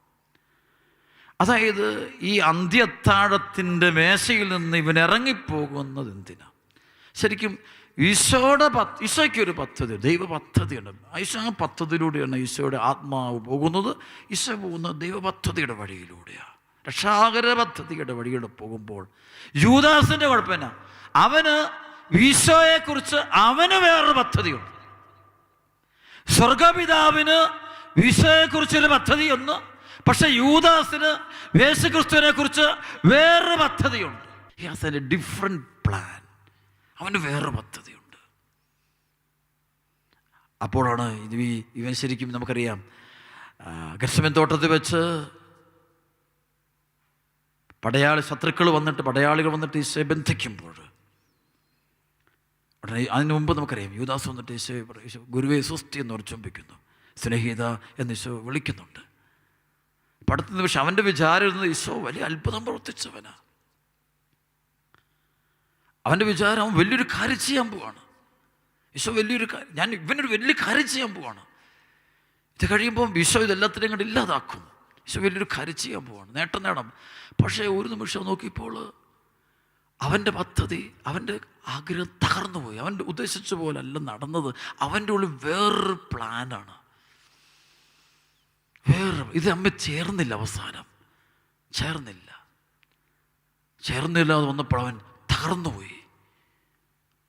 അതായത് ഈ അന്ത്യത്താഴത്തിൻ്റെ മേശയിൽ നിന്ന് ഇവൻ ഇറങ്ങിപ്പോകുന്നത് എന്തിനാ? ശരിക്കും ഈശോയ്ക്കൊരു പദ്ധതി, ദൈവ പദ്ധതിയുണ്ട്. ഈശോ പദ്ധതിയിലൂടെയാണ് ഈശോയുടെ ആത്മാവ് പോകുന്നത്. ഈശോ പോകുന്നത് ദൈവ പദ്ധതിയുടെ വഴിയിലൂടെയാണ്, രക്ഷാകര പദ്ധതിയുടെ വഴിയിലൂടെ പോകുമ്പോൾ യൂദാസിൻ്റെ കുഴപ്പമില്ല. അവന് ഈശോയെക്കുറിച്ച് അവന് വേറൊരു പദ്ധതിയുണ്ട്. സ്വർഗപിതാവിന് ഈശോയെക്കുറിച്ചൊരു പദ്ധതി ഒന്ന്, പക്ഷെ യൂദാസിന് യേശുക്രിസ്തുവിനെ കുറിച്ച് വേറൊരു പദ്ധതിയുണ്ട്. He has A different plan. അവന് വേറൊരു പദ്ധതിയുണ്ട്. അപ്പോഴാണ് ഇവൻ ശരിക്കും നമുക്കറിയാം, ഗത്സമൻ തോട്ടത്തിൽ വെച്ച് പടയാളികൾ വന്നിട്ട് ഈശോയെ ബന്ധിക്കുമ്പോൾ, ഉടനെ അതിന് മുമ്പ് നമുക്കറിയാം യൂദാസ് വന്നിട്ട് ഈശോ ഗുരുവേ സ്വസ്തി എന്ന് ചുംബിക്കുന്നു, സ്നേഹിത എന്ന് ഈശോ വിളിക്കുന്നുണ്ട്. അപ്പം അടുത്ത നിമിഷം അവൻ്റെ വിചാരം ഇരുന്നത് ഈശോ വലിയ അത്ഭുതം പ്രവർത്തിച്ചവനാ. അവൻ്റെ വിചാരം അവൻ വലിയൊരു കാര്യം ചെയ്യാൻ പോവാണ്. ഈശോ വലിയൊരു കാര്യം, ഇവനൊരു വലിയ കാര്യം ചെയ്യാൻ പോവാണ്. ഇത് കഴിയുമ്പോൾ ഈശോ ഇതെല്ലാത്തിനെയും കണ്ട് ഇല്ലാതാക്കും. ഈശോ വലിയൊരു കാര്യം ചെയ്യാൻ പോവാണ്, നേട്ടം നേടാം. പക്ഷേ ഒരു നിമിഷം നോക്കിയപ്പോൾ അവൻ്റെ പദ്ധതി, അവൻ്റെ ആഗ്രഹം തകർന്നുപോയി. അവൻ്റെ ഉദ്ദേശിച്ച പോലെ അല്ല നടന്നത്. അവൻ്റെ ഉള്ളിൽ വേറൊരു പ്ലാനാണ്. ഇത് അമ്മ ചേർന്നില്ല. അവസാനം ചേർന്നില്ല അത് വന്നപ്പോൾ അവൻ തകർന്നുപോയി.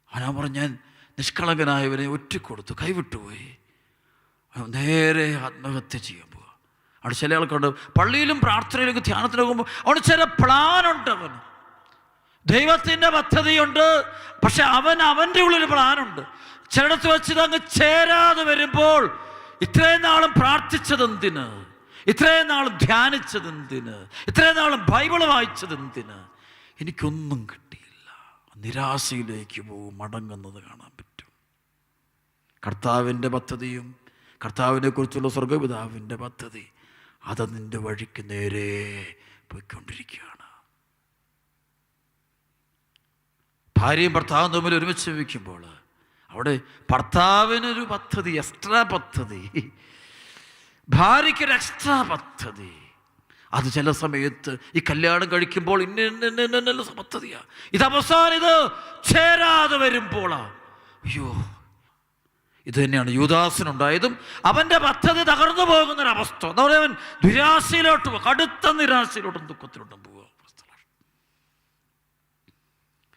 അവനാ പറഞ്ഞു, ഞാൻ നിഷ്കളങ്കനായവനെ ഒറ്റിക്കൊടുത്തു, കൈവിട്ടുപോയി. നേരെ ആത്മഹത്യ ചെയ്യാൻ പോവുക. അവിടെ ചില ആൾക്കുണ്ട്, പള്ളിയിലും പ്രാർത്ഥനയിലും ധ്യാനത്തിലും പോകുമ്പോൾ അവിടെ ചില പ്ലാനുണ്ട്. അവന് ദൈവത്തിൻ്റെ പദ്ധതിയുണ്ട്, പക്ഷെ അവൻ്റെ ഉള്ളിൽ പ്ലാനുണ്ട്. ചിലടത്ത് വെച്ച് ഇതങ്ങ് ചേരാതെ വരുമ്പോൾ, ഇത്രയും നാളും പ്രാർത്ഥിച്ചതെന്തിന്, ഇത്രയും നാളും ധ്യാനിച്ചതെന്തിന്, ഇത്രയും നാളും ബൈബിൾ വായിച്ചതെന്തിന്, എനിക്കൊന്നും കിട്ടിയില്ല. നിരാശയിലേക്ക് പോകും, മടങ്ങുന്നത് കാണാൻ പറ്റും. കർത്താവിൻ്റെ പദ്ധതിയും കർത്താവിനെ കുറിച്ചുള്ള സ്വർഗപിതാവിൻ്റെ പദ്ധതി അത് നിൻ്റെ വഴിക്ക് നേരെ പോയിക്കൊണ്ടിരിക്കുകയാണ്. ഭാര്യയും ഭർത്താവും തമ്മിൽ ഒരുമിച്ച് വയ്ക്കുമ്പോൾ അവിടെ ഭർത്താവിനൊരു പദ്ധതി, എക്സ്ട്രാ പദ്ധതി, ഭാര്യയ്ക്കൊരു എക്സ്ട്രാ പദ്ധതി. അത് ചില സമയത്ത് ഈ കല്യാണം കഴിക്കുമ്പോൾ ഇന്ന പദ്ധതിയാണ്. ഇത് അവസാനം ഇത് ചേരാതെ വരുമ്പോളാ, അയ്യോ, ഇത് തന്നെയാണ് യൂദാസിനുണ്ടായതും. അവൻ്റെ പദ്ധതി തകർന്നു പോകുന്നൊരവസ്ഥ. എന്താ പറയുക, അവൻ നിരാശയിലോട്ട് പോകും, കടുത്ത നിരാശയിലോട്ടും ദുഃഖത്തിലോട്ടും പോവുക.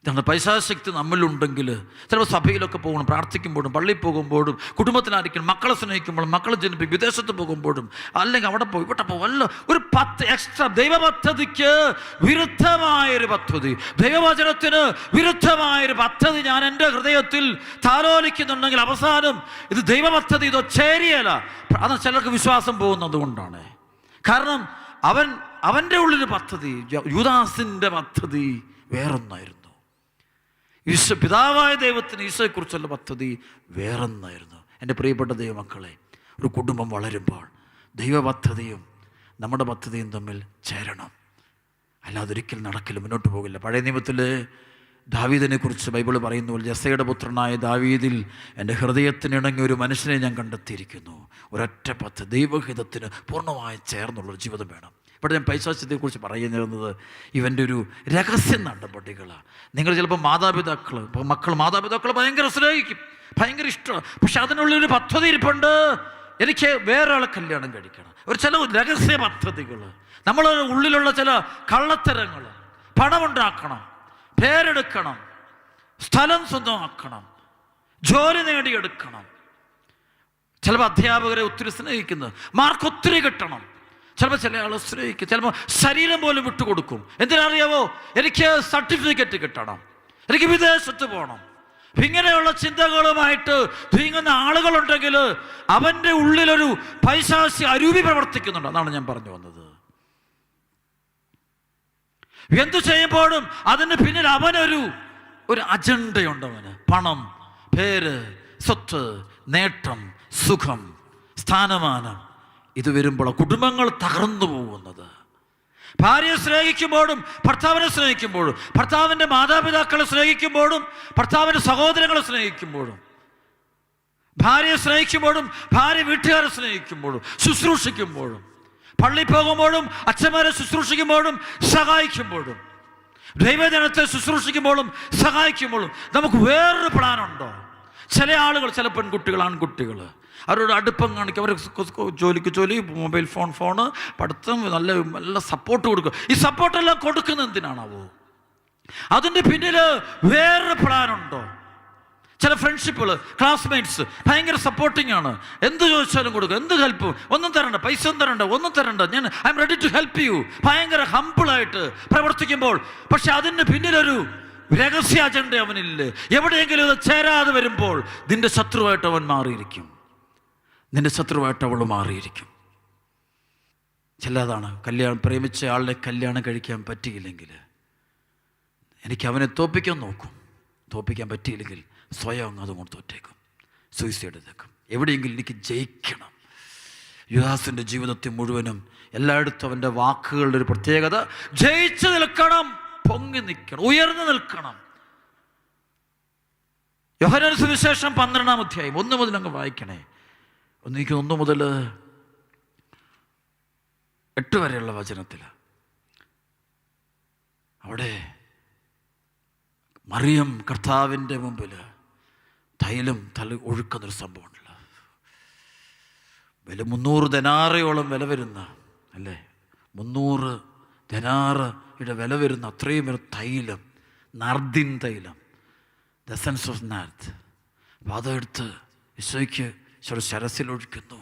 ഇതാണ് പൈശാചികശക്തി നമ്മളിലുണ്ടെങ്കിൽ ചിലപ്പോൾ സഭയിലൊക്കെ പോകണം, പ്രാർത്ഥിക്കുമ്പോഴും പള്ളിയിൽ പോകുമ്പോഴും കുടുംബത്തിനായിരിക്കണം, മക്കളെ സ്നേഹിക്കുമ്പോഴും, മക്കളെ ജനിപ്പിക്കും, വിദേശത്ത് പോകുമ്പോഴും, അല്ലെങ്കിൽ അവിടെ പോകും ഇവിടെ പോകും, അല്ല ഒരു എക്സ്ട്രാ ദൈവപദ്ധതിക്ക് വിരുദ്ധമായൊരു പദ്ധതി, ദൈവവചനത്തിന് വിരുദ്ധമായൊരു പദ്ധതി ഞാൻ എൻ്റെ ഹൃദയത്തിൽ താലോലിക്കുന്നുണ്ടെങ്കിൽ അവസാനം ഇത് ദൈവപദ്ധതി ഇതോ ചേരിയല്ല. അത് ചിലർക്ക് വിശ്വാസം പോകുന്നത് കൊണ്ടാണ്. കാരണം അവൻ്റെ ഉള്ളിൽ പദ്ധതി, യൂദാസിൻ്റെ പദ്ധതി വേറൊന്നായിരുന്നു. ഈശോ, പിതാവായ ദൈവത്തിന് ഈശോയെക്കുറിച്ചുള്ള പദ്ധതി വേറൊന്നായിരുന്നു. എൻ്റെ പ്രിയപ്പെട്ട ദൈവമക്കളെ, ഒരു കുടുംബം വളരുമ്പോൾ ദൈവ പദ്ധതിയും നമ്മുടെ പദ്ധതിയും തമ്മിൽ ചേരണം. അല്ലാതെ ഒരിക്കലും നടക്കില്ല, മുന്നോട്ട് പോകില്ല. പഴയ നിയമത്തിൽ ദാവീദിനെ കുറിച്ച് ബൈബിൾ പറയുന്നു, ജസ്സയുടെ പുത്രനായ ദാവീദിൽ എൻ്റെ ഹൃദയത്തിനിണങ്ങിയ ഒരു മനുഷ്യനെ ഞാൻ കണ്ടെത്തിയിരിക്കുന്നു. ഒരൊറ്റ പദ്ധതി, ദൈവഹിതത്തിന് പൂർണ്ണമായി ചേർന്നുള്ളൊരു ജീവിതം വേണം. ഇവിടെ ഞാൻ പൈശാചിത്യത്തെക്കുറിച്ച് പറയുന്നത് ഇവൻ്റെ ഒരു രഹസ്യ നടപടികളാണ്. നിങ്ങൾ ചിലപ്പോൾ മാതാപിതാക്കൾ ഭയങ്കര സ്നേഹിക്കും, ഭയങ്കര ഇഷ്ടമാണ്. പക്ഷെ അതിനുള്ളൊരു പദ്ധതി ഇരിപ്പുണ്ട്, എനിക്ക് വേറെ ആളെ കല്യാണം കഴിക്കണം. ചില രഹസ്യ പദ്ധതികൾ, നമ്മൾ ഉള്ളിലുള്ള ചില കള്ളത്തരങ്ങൾ, പണമുണ്ടാക്കണം, പേരെടുക്കണം, സ്ഥലം സ്വന്തമാക്കണം, ജോലി നേടിയെടുക്കണം. ചിലപ്പോൾ അധ്യാപകരെ ഒത്തിരി സ്നേഹിക്കുന്നത്, മാർക്ക് ഒത്തിരി കിട്ടണം. ചിലപ്പോൾ ചില ആൾ സ്നേഹിക്കും, ചിലപ്പോൾ ശരീരം പോലും വിട്ടുകൊടുക്കും. എന്തിനറിയാവോ? എനിക്ക് സർട്ടിഫിക്കറ്റ് കിട്ടണം, എനിക്ക് വിദേശത്ത് പോകണം. ഇങ്ങനെയുള്ള ചിന്തകളുമായിട്ട് നീങ്ങുന്ന ആളുകളുണ്ടെങ്കിൽ അവൻ്റെ ഉള്ളിലൊരു പൈശാചിക അരൂപി പ്രവർത്തിക്കുന്നുണ്ട്. അതാണ് ഞാൻ പറഞ്ഞു വന്നത്. എന്തു ചെയ്യുമ്പോഴും അതിന് പിന്നിൽ അവനൊരു അജണ്ടയുണ്ട്. അവന് പണം, പേര്, സ്വത്ത്, നേട്ടം, സുഖം, സ്ഥാനമാനം. ഇത് വരുമ്പോൾ കുടുംബങ്ങൾ തകർന്നു പോകുന്നത്. ഭാര്യയെ സ്നേഹിക്കുമ്പോഴും ഭർത്താവിനെ സ്നേഹിക്കുമ്പോഴും, ഭർത്താവിൻ്റെ മാതാപിതാക്കളെ സ്നേഹിക്കുമ്പോഴും ഭർത്താവിൻ്റെ സഹോദരങ്ങളെ സ്നേഹിക്കുമ്പോഴും, ഭാര്യയെ സ്നേഹിക്കുമ്പോഴും ഭാര്യ വീട്ടുകാരെ സ്നേഹിക്കുമ്പോഴും, ശുശ്രൂഷിക്കുമ്പോഴും, പള്ളി പോകുമ്പോഴും അച്ഛന്മാരെ ശുശ്രൂഷിക്കുമ്പോഴും സഹായിക്കുമ്പോഴും, ദൈവജനത്തെ ശുശ്രൂഷിക്കുമ്പോഴും സഹായിക്കുമ്പോഴും നമുക്ക് വേറൊരു പ്ലാനുണ്ടോ? ചില ആളുകൾ, ചില പെൺകുട്ടികൾ, ആൺകുട്ടികൾ അവരോട് അടുപ്പം കാണിക്കും, അവർ ജോലിക്ക് ജോലി, മൊബൈൽ ഫോണ്, പഠിത്തം, നല്ല സപ്പോർട്ട് കൊടുക്കുക. ഈ സപ്പോർട്ടെല്ലാം കൊടുക്കുന്നത് എന്തിനാണാവോ? അതിൻ്റെ പിന്നിൽ വേറൊരു പ്ലാനുണ്ടോ? ചില ഫ്രണ്ട്ഷിപ്പുകൾ, ക്ലാസ്മേറ്റ്സ് ഭയങ്കര സപ്പോർട്ടിങ് ആണ്. എന്ത് ചോദിച്ചാലും കൊടുക്കുക, എന്ത് ഹെൽപ്പ്, ഒന്നും തരണ്ട, പൈസ ഒന്നും തരണ്ട, ഒന്നും തരണ്ട, ഞാൻ I am ready to help you, ഭയങ്കര ഹംബിളായിട്ട് പ്രവർത്തിക്കുമ്പോൾ പക്ഷെ അതിൻ്റെ പിന്നിലൊരു രഹസ്യ അജണ്ട അവനില്ലേ. എവിടെയെങ്കിലും ഇത് ചേരാതെ വരുമ്പോൾ നിന്റെ ശത്രുവായിട്ട് അവൻ മാറിയിരിക്കും, നിന്റെ ശത്രുവായിട്ട് അവൾ മാറിയിരിക്കും. ചിലതാണ് പ്രേമിച്ച ആളിനെ കല്യാണം കഴിക്കാൻ പറ്റിയില്ലെങ്കിൽ എനിക്ക് അവനെ തോൽപ്പിക്കാൻ നോക്കും, തോൽപ്പിക്കാൻ പറ്റിയില്ലെങ്കിൽ സ്വയം അങ്ങ് അതുകൊണ്ട് തോറ്റേക്കും, സൂയിസൈഡ് ചെയ്തേക്കും. എവിടെയെങ്കിലും എനിക്ക് ജയിക്കണം. യുഹാസിൻ്റെ ജീവിതത്തിൽ മുഴുവനും എല്ലായിടത്തും അവൻ്റെ വാക്കുകളുടെ ഒരു പ്രത്യേകത, ജയിച്ചു നിൽക്കണം, പൊങ്ങി നിൽക്കണം, ഉയർന്നു നിൽക്കണം. യോഹന്നാൻ സുവിശേഷം 12-ാം അധ്യായം 1 മുതൽ അങ്ങ് വായിക്കണേ. 1 മുതൽ 8 വരെയുള്ള വചനത്തിൽ അവിടെ മറിയം കർത്താവിൻ്റെ മുമ്പിൽ തൈലം ഒഴുക്കുന്നൊരു സംഭവമുണ്ടല്ലോ. 300 ദനാറയോളം വില വരുന്ന, അല്ലേ, 300 ദനാറയുടെ വില വരുന്ന അത്രയും ഒരു തൈലം, നർദിൻ തൈലം, ദ സെൻസ് ഓഫ് നാർത്ത്. അപ്പോൾ അതെടുത്ത് ഈശോയ്ക്ക് ശരസിലൊഴിക്കുന്നു,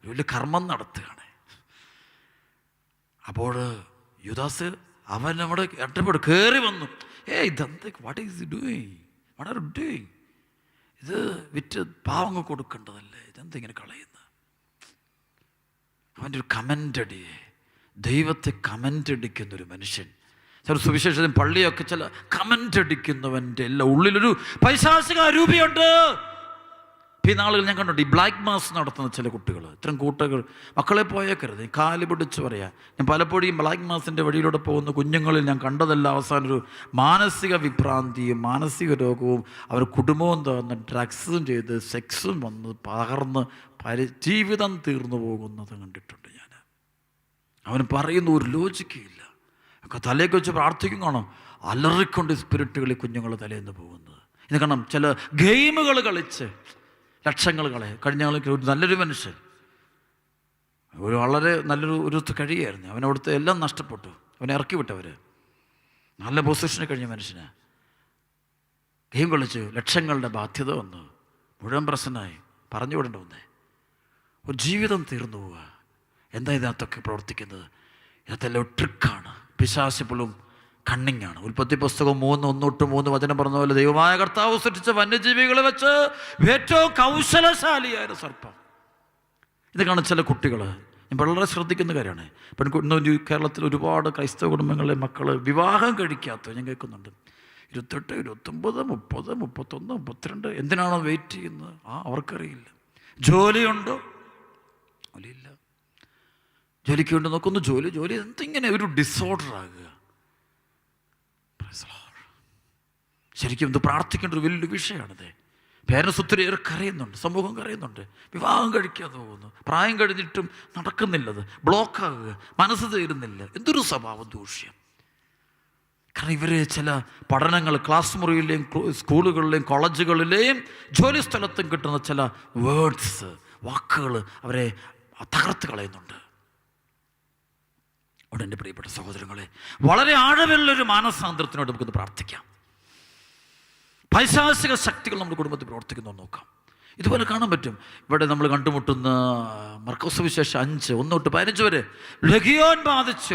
ഒരു വലിയ കർമ്മം നടത്തുകയാണ്. അപ്പോൾ യുദാസ് അവൻ നമ്മുടെ ഇടപെട്ട് കയറി വന്നു. ഇതെന്ത്, what is doing, what are doing, ഇത് വിറ്റ് പാവങ്ങൾ കൊടുക്കേണ്ടതല്ലേ, ഇതെന്തിങ്ങനെ കളയുന്നത്? അവൻ്റെ ഒരു കമൻ്റ്, ദൈവത്തെ കമൻ്റ് അടിക്കുന്നൊരു മനുഷ്യൻ. ചില സുവിശേഷത്തിൽ പള്ളിയൊക്കെ ചില കമൻ്റ് അടിക്കുന്നവൻ്റെ എല്ലാം ഉള്ളിലൊരു പൈശാചിക അരൂപിയുണ്ട്. ഈ നാളുകൾ ഞാൻ കണ്ടു, ഈ ബ്ലാക്ക് മാസ് നടത്തുന്ന ചില കുട്ടികൾ, ഇത്തരം കൂട്ടകൾ, മക്കളെ പോയേക്കരുത്, കാല് പിടിച്ച് പറയാം. ഞാൻ പലപ്പോഴും ഈ ബ്ലാക്ക് മാസിൻ്റെ വഴിയിലൂടെ പോകുന്ന കുഞ്ഞുങ്ങളിൽ ഞാൻ കണ്ടതല്ല അവസാനം ഒരു മാനസിക വിഭ്രാന്തിയും മാനസിക രോഗവും അവർ കുടുംബവും തന്ന് ഡ്രഗ്സും ചെയ്ത് സെക്സും വന്ന് പകർന്ന് ജീവിതം തീർന്നു പോകുന്നത് കണ്ടിട്ടുണ്ട് ഞാൻ. അവന് പറയുന്ന ഒരു ലോജിക്കില്ല, ഒക്കെ തലേക്ക് വെച്ച് പ്രാർത്ഥിക്കും കാണാം, അലറിക്കൊണ്ട് സ്പിരിറ്റുകൾ ഈ കുഞ്ഞുങ്ങൾ തലേന്ന് പോകുന്നത്. ഇത് കാണാം, ചില ഗെയിമുകൾ കളിച്ച് ലക്ഷങ്ങൾ കഴിഞ്ഞ ഒരു നല്ലൊരു മനുഷ്യൻ, വളരെ നല്ലൊരു കഴിയായിരുന്നു, അവനവിടുത്തെ എല്ലാം നഷ്ടപ്പെട്ടു, അവനെ ഇറക്കി വിട്ടവർ, നല്ല പൊസിഷനിൽ കഴിഞ്ഞ മനുഷ്യന് ഗെയിം കളിച്ച് ലക്ഷങ്ങളുടെ ബാധ്യത വന്നു, മുഴുവൻ പ്രശ്നമായി, പറഞ്ഞു വിടേണ്ട വന്നേ, ഒരു ജീവിതം തീർന്നു പോവുക. എന്താ ഇതിനകത്തൊക്കെ പ്രവർത്തിക്കുന്നത്? ഇതിനകത്തെല്ലാം ട്രിക്കാണ്, പിശാചിപ്പോഴും കണ്ണിങ്ങാണ്. ഉൽപ്പത്തി പുസ്തകം 3:1-3 വചനം പറഞ്ഞ പോലെ ദൈവമായ കർത്താവ് സൃഷ്ടിച്ച വന്യജീവികളെ വെച്ച് ഏറ്റവും കൗശലശാലിയായ സർപ്പം. ഇതൊക്കെയാണ് ചില കുട്ടികൾ. ഞാൻ വളരെ ശ്രദ്ധിക്കുന്ന കാര്യമാണ്. ഇന്ന് കേരളത്തിൽ ഒരുപാട് ക്രൈസ്തവ കുടുംബങ്ങളിലെ മക്കൾ വിവാഹം കഴിക്കാത്ത ഞാൻ കേൾക്കുന്നുണ്ട്. 28, 29, 30, 31, 32. എന്തിനാണോ വെയിറ്റ് ചെയ്യുന്നത്? അവർക്കറിയില്ല. ജോലിയുണ്ടോ? ജോലിയില്ല. ജോലിക്ക് വേണ്ടി നോക്കുന്നു, ജോലി എന്തിങ്ങനെ ഒരു ഡിസോർഡർ ആകുക. ശരിക്കും ഇത് പ്രാർത്ഥിക്കേണ്ട ഒരു വലിയൊരു വിഷയമാണിത്. പേരൻസ് ഒത്തിരിയേറെ കരയുന്നുണ്ട്, സമൂഹം കരയുന്നുണ്ട്. വിവാഹം കഴിക്കാതെ പോകുന്നു, പ്രായം കഴിഞ്ഞിട്ടും നടക്കുന്നില്ലത്, ബ്ലോക്കാകുക, മനസ്സ് തീരുന്നില്ല. എന്തൊരു സ്വഭാവം ദൂഷ്യം. കാരണം ഇവരെ ചില പഠനങ്ങൾ ക്ലാസ് മുറിയിലെയും സ്കൂളുകളിലെയും കോളേജുകളിലെയും ജോലി സ്ഥലത്തും കിട്ടുന്ന ചില വേർഡ്സ്, വാക്കുകൾ അവരെ തകർത്ത് കളയുന്നുണ്ട്. അവിടെ എൻ്റെ പ്രിയപ്പെട്ട സഹോദരങ്ങളെ, വളരെ ആഴമുള്ളൊരു മാനസാന്തരത്തിനോട് നമുക്കൊന്ന് പ്രാർത്ഥിക്കാം. പൈശാചിക ശക്തികൾ നമ്മുടെ കുടുംബത്തിൽ പ്രവർത്തിക്കുന്നു നോക്കാം. ഇതുപോലെ കാണാൻ പറ്റും. ഇവിടെ നമ്മൾ കണ്ടുമുട്ടുന്ന മർക്കോസ് സുവിശേഷം 5:1-15 വരെ ലഗിയോൻ ബാധിച്ച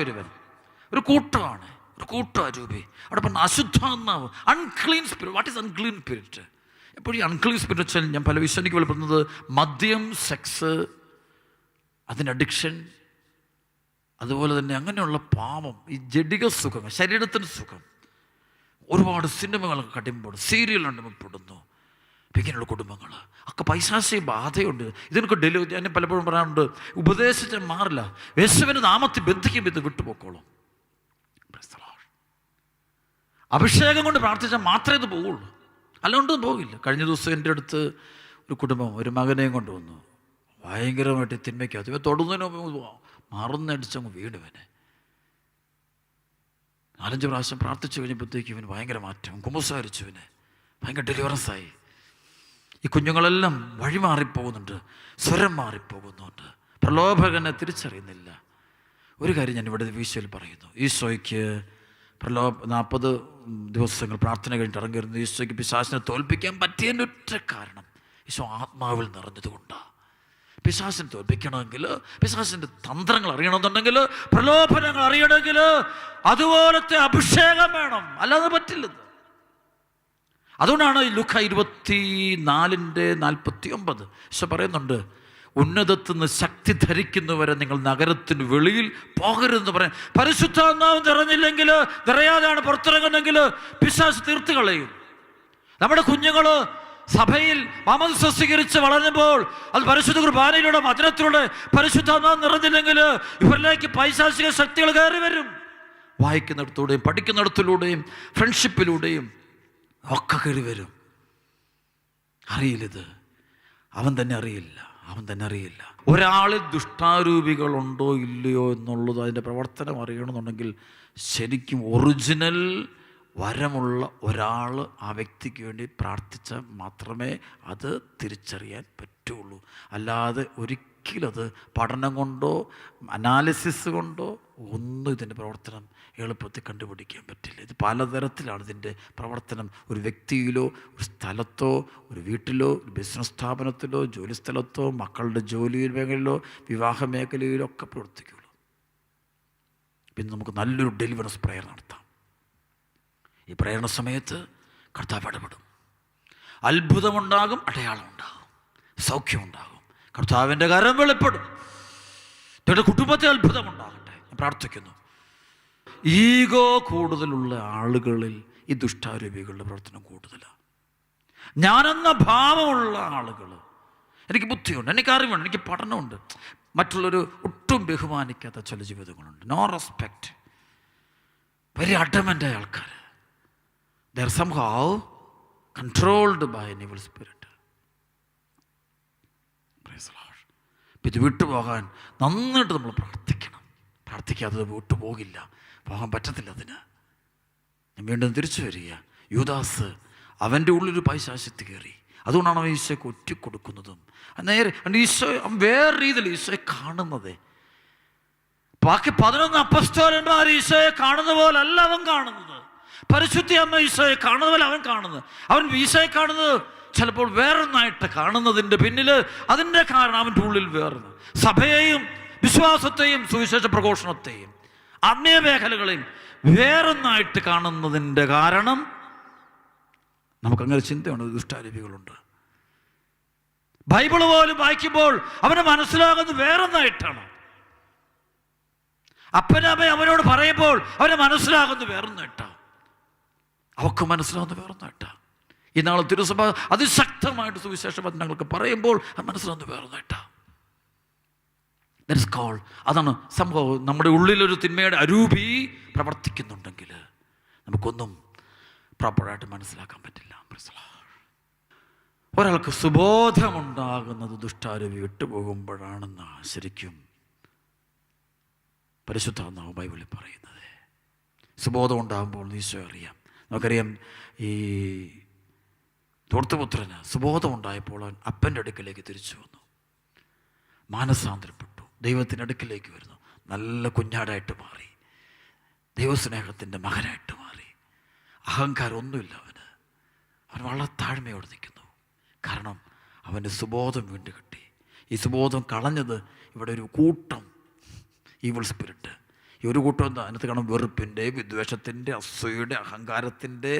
ഒരു കൂട്ടമാണ്, ഒരു കൂട്ടരൂപി. അവിടെ പറഞ്ഞ അശുദ്ധാത്മാവ്, unclean spirit. What is unclean spirit? എപ്പോഴും ഈ അൺക്ലീൻ സ്പിരിറ്റ് വെച്ചാൽ ഞാൻ പല വിശ്വനിക്ക് വെളിപ്പെടുന്നത് മദ്യം, സെക്സ്, അതിന് അഡിക്ഷൻ, അതുപോലെ തന്നെ അങ്ങനെയുള്ള പാപം, ഈ ജഡിക സുഖം, ശരീരത്തിന് സുഖം, ഒരുപാട് സിനിമകളൊക്കെ കടിമ്പെടും, സീരിയൽ കണ്ടുപ്പെടുന്നു. ഇങ്ങനെയുള്ള കുടുംബങ്ങൾ ഒക്കെ പൈശാചിക ബാധയുണ്ട്. ഇതിനൊക്കെ ഞാൻ പലപ്പോഴും പറയാറുണ്ട്, ഉപദേശിച്ചാൽ മാറില്ല. യേശുവിൻ്റെ നാമത്തിൽ ബന്ധിക്കുമ്പോൾ ഇത് വിട്ടുപോക്കോളും. അഭിഷേകം കൊണ്ട് പ്രാർത്ഥിച്ചാൽ മാത്രമേ ഇത് പോവുള്ളൂ, അല്ലാണ്ട് പോകില്ല. കഴിഞ്ഞ ദിവസം എൻ്റെ അടുത്ത് ഒരു കുടുംബം ഒരു മകനെയും കൊണ്ടുവന്നു. ഭയങ്കരമായിട്ട് തിന്മയ്ക്കകത്ത് ഇവ തൊടുന്നതിന് മറന്നടിച്ചങ്ങ് വീടുവനെ. 4-5 പ്രാവശ്യം പ്രാർത്ഥിച്ചു കഴിഞ്ഞപ്പോഴത്തേക്ക് ഇവന് ഭയങ്കര മാറ്റം, കുമ്പസാരിച്ചുവിന് ഭയങ്കര ഡെലിവറൻസായി. ഈ കുഞ്ഞുങ്ങളെല്ലാം വഴി മാറിപ്പോകുന്നുണ്ട്, സ്വരം മാറിപ്പോകുന്നുണ്ട്, പ്രലോഭകനെ തിരിച്ചറിയുന്നില്ല. ഒരു കാര്യം ഞാൻ ഇവിടെ വീശയിൽ പറയുന്നു. ഈശോയ്ക്ക് 40 ദിവസങ്ങൾ പ്രാർത്ഥന കഴിഞ്ഞിട്ട് ഇറങ്ങിയിരുന്നു. ഈശോയ്ക്ക് പിശാചിനെ തോൽപ്പിക്കാൻ പറ്റിയതിൻ്റെ ഒറ്റ കാരണം ഈശോ ആത്മാവിൽ നിറഞ്ഞതുകൊണ്ടാണ്. പിശാചിനെ തോൽപ്പിക്കണമെങ്കിൽ, പിശാചിൻ്റെ തന്ത്രങ്ങൾ അറിയണമെന്നുണ്ടെങ്കിൽ, പ്രലോഭനങ്ങൾ അറിയണമെങ്കിൽ അതുപോലത്തെ അഭിഷേകം വേണം, അല്ലാതെ പറ്റില്ലത്. അതുകൊണ്ടാണ് ലൂക്ക 24:49 ഈശോ പറയുന്നുണ്ട്, ഉന്നതത്തിൽ നിന്ന് ശക്തി ധരിക്കുന്നവരെ നിങ്ങൾ നഗരത്തിന് വെളിയിൽ പോകരുതെന്ന് പറയാം. പരിശുദ്ധാത്മാവ് നിറഞ്ഞില്ലെങ്കിൽ, നിറയാതെയാണ് പുറത്തിറങ്ങുന്നെങ്കിൽ പിശാച് തീർത്ത് കളയും. നമ്മുടെ കുഞ്ഞുങ്ങൾ സഭയിൽ മാമോദിസ സ്വീകരിച്ച് വളരുമ്പോൾ അത് പരിശുദ്ധ കുർബാനയിലൂടെ വചനത്തിലൂടെ പരിശുദ്ധാത്മാവ് നിറഞ്ഞില്ലെങ്കിൽ ഇവരിലേക്ക് പൈശാചിക ശക്തികൾ കയറി വരും. വായിക്കുന്നിടത്തൂടെയും പഠിക്കുന്നിടത്തിലൂടെയും ഫ്രണ്ട്ഷിപ്പിലൂടെയും ഒക്കെ കയറി വരും. അറിയില്ലത്, അവൻ തന്നെ അറിയില്ല. ഒരാളിൽ ദുഷ്ടാരൂപികളുണ്ടോ ഇല്ലയോ എന്നുള്ളത്, അതിൻ്റെ പ്രവർത്തനം അറിയണമെന്നുണ്ടെങ്കിൽ ശരിക്കും ഒറിജിനൽ വരമുള്ള ഒരാൾ ആ വ്യക്തിക്ക് വേണ്ടി പ്രാർത്ഥിച്ചാൽ മാത്രമേ അത് തിരിച്ചറിയാൻ പറ്റുള്ളൂ. അല്ലാതെ ഒരിക്കലും അത് പഠനം കൊണ്ടോ അനാലിസിസ് കൊണ്ടോ ഒന്നും ഇതിൻ്റെ പ്രവർത്തനം എളുപ്പത്തിൽ കണ്ടുപിടിക്കാൻ പറ്റില്ല. ഇത് പലതരത്തിലാണ് ഇതിൻ്റെ പ്രവർത്തനം. ഒരു വ്യക്തിയിലോ, ഒരു സ്ഥലത്തോ, ഒരു വീട്ടിലോ, ഒരു ബിസിനസ് സ്ഥാപനത്തിലോ, ജോലി സ്ഥലത്തോ, മക്കളുടെ ജോലി മേഖലയിലോ, വിവാഹ മേഖലയിലോ ഒക്കെ പ്രവർത്തിക്കുള്ളൂ. പിന്നെ നമുക്ക് നല്ലൊരു ഡെലിവറൻസ് പ്രയർ നടത്താം. ഈ പ്രേരണ സമയത്ത് കർത്താവ് ഇടപെടും. അത്ഭുതമുണ്ടാകും, അടയാളമുണ്ടാകും, സൗഖ്യമുണ്ടാകും. കർത്താവിൻ്റെ കരം വെളിപ്പെടും. നിങ്ങളുടെ കുടുംബത്തെ അത്ഭുതമുണ്ടാകട്ടെ. ഞാൻ പ്രാർത്ഥിക്കുന്നു. ഈഗോ കൂടുതലുള്ള ആളുകളിൽ ഈ ദുഷ്ടാരൂപികളുടെ പ്രവർത്തനം കൂടുതലാണ്. ഞാനെന്ന ഭാവമുള്ള ആളുകൾ, എനിക്ക് ബുദ്ധിയുണ്ട്, എനിക്ക് അറിവുണ്ട്, എനിക്ക് പഠനമുണ്ട്, മറ്റുള്ളൊരു ഒട്ടും ബഹുമാനിക്കാത്ത ചില ജീവിതങ്ങളുണ്ട്. നോ റെസ്പെക്റ്റ്, വെരി അഡമൻ്റായ ആൾക്കാർ. They are somehow controlled by an evil spirit. Praise the Lord. ഇത് വിട്ടുപോകാൻ നന്നായിട്ട് നമ്മൾ പ്രാർത്ഥിക്കാതെ വിട്ടുപോകില്ല, പോകാൻ പറ്റത്തില്ല. അതിന് ഞാൻ വീണ്ടും തിരിച്ചു വരിക. യൂദാസ്, അവൻ്റെ ഉള്ളിലൊരു പൈശാചിത്വം കയറി. അതുകൊണ്ടാണ് അവൻ ഈശോയ്ക്ക് ഒറ്റിക്കൊടുക്കുന്നതും. നേരെ ഈശോ വേറെ രീതിയിൽ ഈശോയെ കാണുന്നത്. ബാക്കി 11 അപ്പസ്തോലന്മാർ ഈശോയെ കാണുന്ന പോലല്ല അവൻ കാണുന്നത്. പരിശുദ്ധ അമ്മ ഈശോയെ കാണുന്ന പോലെ അവൻ കാണുന്നത്. അവൻ ഈശോയെ കാണുന്നത് ചിലപ്പോൾ വേറൊന്നായിട്ട് കാണുന്നതിൻ്റെ പിന്നിൽ അതിൻ്റെ കാരണം അവൻ്റെ ഉള്ളിൽ വേറൊന്ന്. സഭയെയും വിശ്വാസത്തെയും സുവിശേഷ പ്രഘോഷണത്തെയും ആത്മീയ മേഖലകളെയും വേറൊന്നായിട്ട് കാണുന്നതിൻ്റെ കാരണം നമുക്കങ്ങനെ ചിന്തയുണ്ട്. ദുഷ്ടാരൂപികളുണ്ട്. ബൈബിള് പോലും വായിക്കുമ്പോൾ അവന് മനസ്സിലാകുന്നത് വേറൊന്നായിട്ടാണ്. അപ്പനമ്മ അവനോട് പറയുമ്പോൾ അവന് മനസ്സിലാകുന്നത് വേറൊന്നായിട്ടാണ്. അവർക്ക് മനസ്സിലാവുന്ന വേറൊന്നായിട്ടാ. ഇന്നാളെ തിരുസഭ അതിശക്തമായിട്ട് സുവിശേഷ വചനങ്ങൾക്ക് പറയുമ്പോൾ അത് മനസ്സിലാവുന്ന വേറൊന്നായിട്ടാ. That's call. അതാണ് സംഭവം. നമ്മുടെ ഉള്ളിലൊരു തിന്മയുടെ അരൂപി പ്രവർത്തിക്കുന്നുണ്ടെങ്കിൽ നമുക്കൊന്നും പ്രോപ്പറായിട്ട് മനസ്സിലാക്കാൻ പറ്റില്ല. ഒരാൾക്ക് സുബോധമുണ്ടാകുന്നത് ദുഷ്ടാരൂപി വിട്ടുപോകുമ്പോഴാണെന്ന് ശരിക്കും പരിശുദ്ധാത്മാവ് ബൈബിളിൽ പറയുന്നത്. സുബോധം ഉണ്ടാകുമ്പോൾ ഈശോ അറിയാം. നമുക്കറിയാം, ഈ ധൂർത്തപുത്രന് സുബോധം ഉണ്ടായപ്പോൾ അവൻ അപ്പൻ്റെ അടുക്കലേക്ക് തിരിച്ചു വന്നു, മാനസാന്തരപ്പെട്ടു, ദൈവത്തിൻ്റെ അടുക്കിലേക്ക് വരുന്നു, നല്ല കുഞ്ഞാടായിട്ട് മാറി, ദൈവസ്നേഹത്തിൻ്റെ മകനായിട്ട് മാറി. അഹങ്കാരം ഒന്നുമില്ല അവന്. അവൻ വളരെ താഴ്മയോടെ നിൽക്കുന്നു. കാരണം അവൻ്റെ സുബോധം വീണ്ടും കിട്ടി. ഈ സുബോധം കളഞ്ഞത് ഇവിടെ ഒരു കൂട്ടം ഈവിൾ സ്പിരിറ്റ്, ഈ ഒരു കൂട്ടം എന്താ അതിനകത്ത് കാണും, വെറുപ്പിൻ്റെ, വിദ്വേഷത്തിൻ്റെ, അസൂയയുടെ, അഹങ്കാരത്തിൻ്റെ,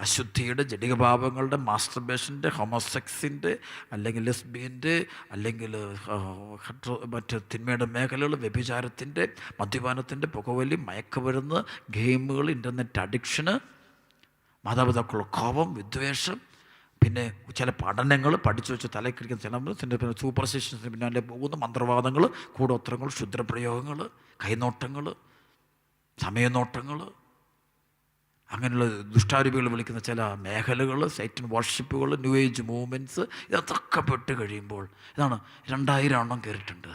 അശുദ്ധിയുടെ, ജടികപാപങ്ങളുടെ, മാസ്റ്റർബേഷൻ്റെ, ഹോമോസെക്സിൻ്റെ, അല്ലെങ്കിൽ ലെസ്ബിയൻ്റെ, അല്ലെങ്കിൽ മറ്റ് തിന്മയുടെ മേഖലകൾ, വ്യഭിചാരത്തിൻ്റെ, മദ്യപാനത്തിൻ്റെ, പുകവലി, മയക്കുമരുന്ന്, ഗെയിമുകൾ, ഇൻ്റർനെറ്റ് അഡിക്ഷന്, മാതാപിതാക്കളുടെ കോപം, വിദ്വേഷം, പിന്നെ ചില പഠനങ്ങൾ പഠിച്ചു വെച്ച് തലക്കിടിക്കുന്ന ചില സൂപ്പർസ്റ്റിഷൻസിന് പിന്നാലെ പോകുന്ന മന്ത്രവാദങ്ങൾ, കൂടോത്രങ്ങൾ, ക്ഷുദ്രപ്രയോഗങ്ങൾ, കൈനോട്ടങ്ങൾ, സമയനോട്ടങ്ങൾ, അങ്ങനെയുള്ള ദുഷ്ടാരൂപികൾ വിളിക്കുന്ന ചില മേഖലകൾ, സൈറ്റൻ വർഷിപ്പുകൾ, ന്യൂ ഏജ് മൂവ്മെൻറ്റ്സ്, ഇതൊക്കെ പെട്ട് കഴിയുമ്പോൾ ഇതാണ് 2000 എണ്ണം കയറിയിട്ടുണ്ട്.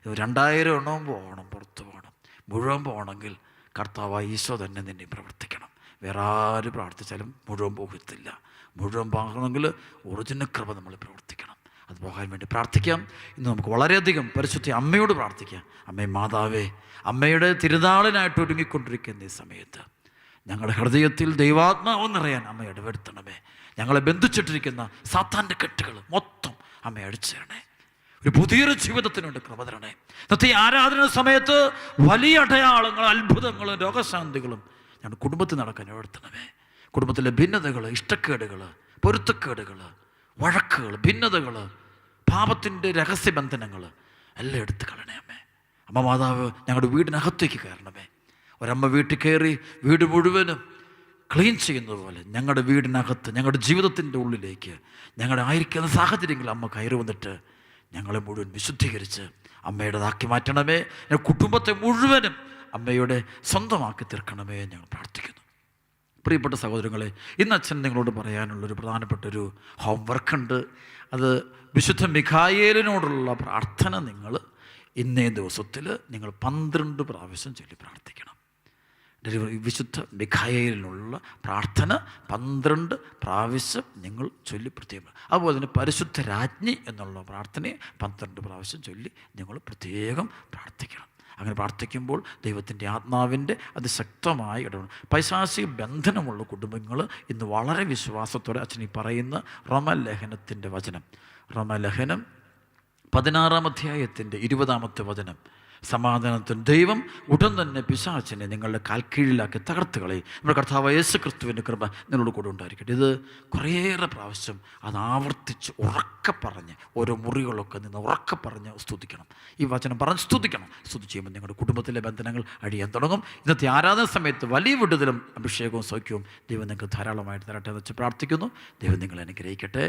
2000 എണ്ണവും പോകണം, പുറത്ത് പോകണം. മുഴുവൻ പോകണമെങ്കിൽ കർത്താവായ ഈശോ തന്നെ നിന്നെ പ്രവർത്തിക്കണം. വേറെ ആര് പ്രാർത്ഥിച്ചാലും മുഴുവൻ പോകത്തില്ല. മുഴുവൻ പോകണമെങ്കിൽ ഒറിജിനൽ കൃപ നമ്മൾ പ്രവർത്തിക്കണം. അത് പോകാൻ വേണ്ടി പ്രാർത്ഥിക്കാം. ഇന്ന് നമുക്ക് വളരെയധികം പരിശുദ്ധ അമ്മയോട് പ്രാർത്ഥിക്കാം. അമ്മേ മാതാവേ, അമ്മയുടെ തിരുനാളിനായിട്ട് ഒരുങ്ങിക്കൊണ്ടിരിക്കുന്ന ഈ സമയത്ത് ഞങ്ങളുടെ ഹൃദയത്തിൽ ദൈവാത്മാവ് നിറയാൻ അമ്മ ഇടപെടുത്തണമേ. ഞങ്ങളെ ബന്ധിച്ചിട്ടിരിക്കുന്ന സാത്താൻ്റെ കെട്ടുകൾ മൊത്തം അമ്മ അടിച്ചു തരണേ. ഒരു പുതിയൊരു ജീവിതത്തിനുണ്ട് കൃപ തരണേ. ഇന്നത്തെ ഈ ആരാധന സമയത്ത് വലിയ അടയാളങ്ങളും അത്ഭുതങ്ങളും രോഗശാന്തികളും ഞങ്ങളുടെ കുടുംബത്തിൽ നടക്കാൻ ഇടപെടുത്തണമേ. കുടുംബത്തിലെ ഭിന്നതകൾ, ഇഷ്ടക്കേടുകൾ, പൊരുത്തക്കേടുകൾ, വഴക്കുകൾ, ഭിന്നതകൾ, പാപത്തിൻ്റെ രഹസ്യബന്ധനങ്ങൾ എല്ലാം എടുത്ത് കളയണേ അമ്മേ. അമ്മ മാതാവ് ഞങ്ങളുടെ വീടിനകത്തേക്ക് കയറണമേ. ഒരമ്മ വീട്ടിൽ കയറി വീട് മുഴുവനും ക്ലീൻ ചെയ്യുന്നത് പോലെ ഞങ്ങളുടെ വീടിനകത്ത്, ഞങ്ങളുടെ ജീവിതത്തിൻ്റെ ഉള്ളിലേക്ക്, ഞങ്ങളുടെ ആയിരിക്കുന്ന സാഹചര്യങ്ങൾ അമ്മ കയറി വന്നിട്ട് ഞങ്ങളെ മുഴുവൻ വിശുദ്ധീകരിച്ച് അമ്മയുടേതാക്കി മാറ്റണമേ. കുടുംബത്തെ മുഴുവനും അമ്മയുടെ സ്വന്തമാക്കി തീർക്കണമേ ഞങ്ങൾ പ്രാർത്ഥിക്കുന്നു. പ്രിയപ്പെട്ട സഹോദരങ്ങളെ, ഇന്ന് അച്ഛൻ നിങ്ങളോട് പറയാനുള്ളൊരു പ്രധാനപ്പെട്ടൊരു ഹോംവർക്ക് ഉണ്ട്. അത് വിശുദ്ധ മിഖായേലിനോടുള്ള പ്രാർത്ഥന നിങ്ങൾ ഇന്നേ ദിവസത്തിൽ നിങ്ങൾ 12 പ്രാവശ്യം ചൊല്ലി പ്രാർത്ഥിക്കണം. വിശുദ്ധ മിഖായേലിനുള്ള പ്രാർത്ഥന 12 പ്രാവശ്യം നിങ്ങൾ ചൊല്ലി പ്രത്യേകം. അതുപോലെ തന്നെ പരിശുദ്ധ രാജ്ഞി എന്നുള്ള പ്രാർത്ഥനയെ 12 പ്രാവശ്യം ചൊല്ലി നിങ്ങൾ പ്രത്യേകം പ്രാർത്ഥിക്കണം. അങ്ങനെ പ്രാർത്ഥിക്കുമ്പോൾ ദൈവത്തിൻ്റെ ആത്മാവിൻ്റെ അതിശക്തമായ ഇടപെടൽ. പൈശാചിക ബന്ധനമുള്ള കുടുംബങ്ങൾ ഇന്ന് വളരെ വിശ്വാസത്തോടെ അച്ഛൻ ഈ പറയുന്ന റോമലേഖനത്തിൻ്റെ വചനം, റോമലേഖനം 16-ാം അധ്യായത്തിൻ്റെ 20-ാമത്തെ വചനം, സമാധാനത്തിന് ദൈവം ഉടൻ തന്നെ പിശാചിനെ നിങ്ങളുടെ കാൽക്കീഴിലാക്കി തകർത്ത് കളയും. നമ്മുടെ കർത്താവ് യേശു ക്രിസ്തുവിൻ്റെ കൃപ നിങ്ങളോട് കൂടെ ഉണ്ടായിരിക്കട്ടെ. ഇത് കുറേയേറെ പ്രാവശ്യം അത് ആവർത്തിച്ച് ഉറക്കെ പറഞ്ഞ് ഓരോ മുറികളൊക്കെ നിന്ന് ഉറക്കെ പറഞ്ഞ് സ്തുതിക്കണം. ഈ വചനം പറഞ്ഞ് സ്തുതിക്കണം. സ്തുതി ചെയ്യുമ്പോൾ നിങ്ങളുടെ കുടുംബത്തിലെ ബന്ധനങ്ങൾ അഴിയാൻ തുടങ്ങും. ഇന്നത്തെ ആരാധന സമയത്ത് വലിയ വിടുതലും അഭിഷേകവും സൗഖ്യവും ദൈവം നിങ്ങൾക്ക് ധാരാളമായിട്ട് തരട്ടെ എന്ന് വെച്ച് പ്രാർത്ഥിക്കുന്നു. ദൈവം നിങ്ങളെ അനുഗ്രഹിക്കട്ടെ.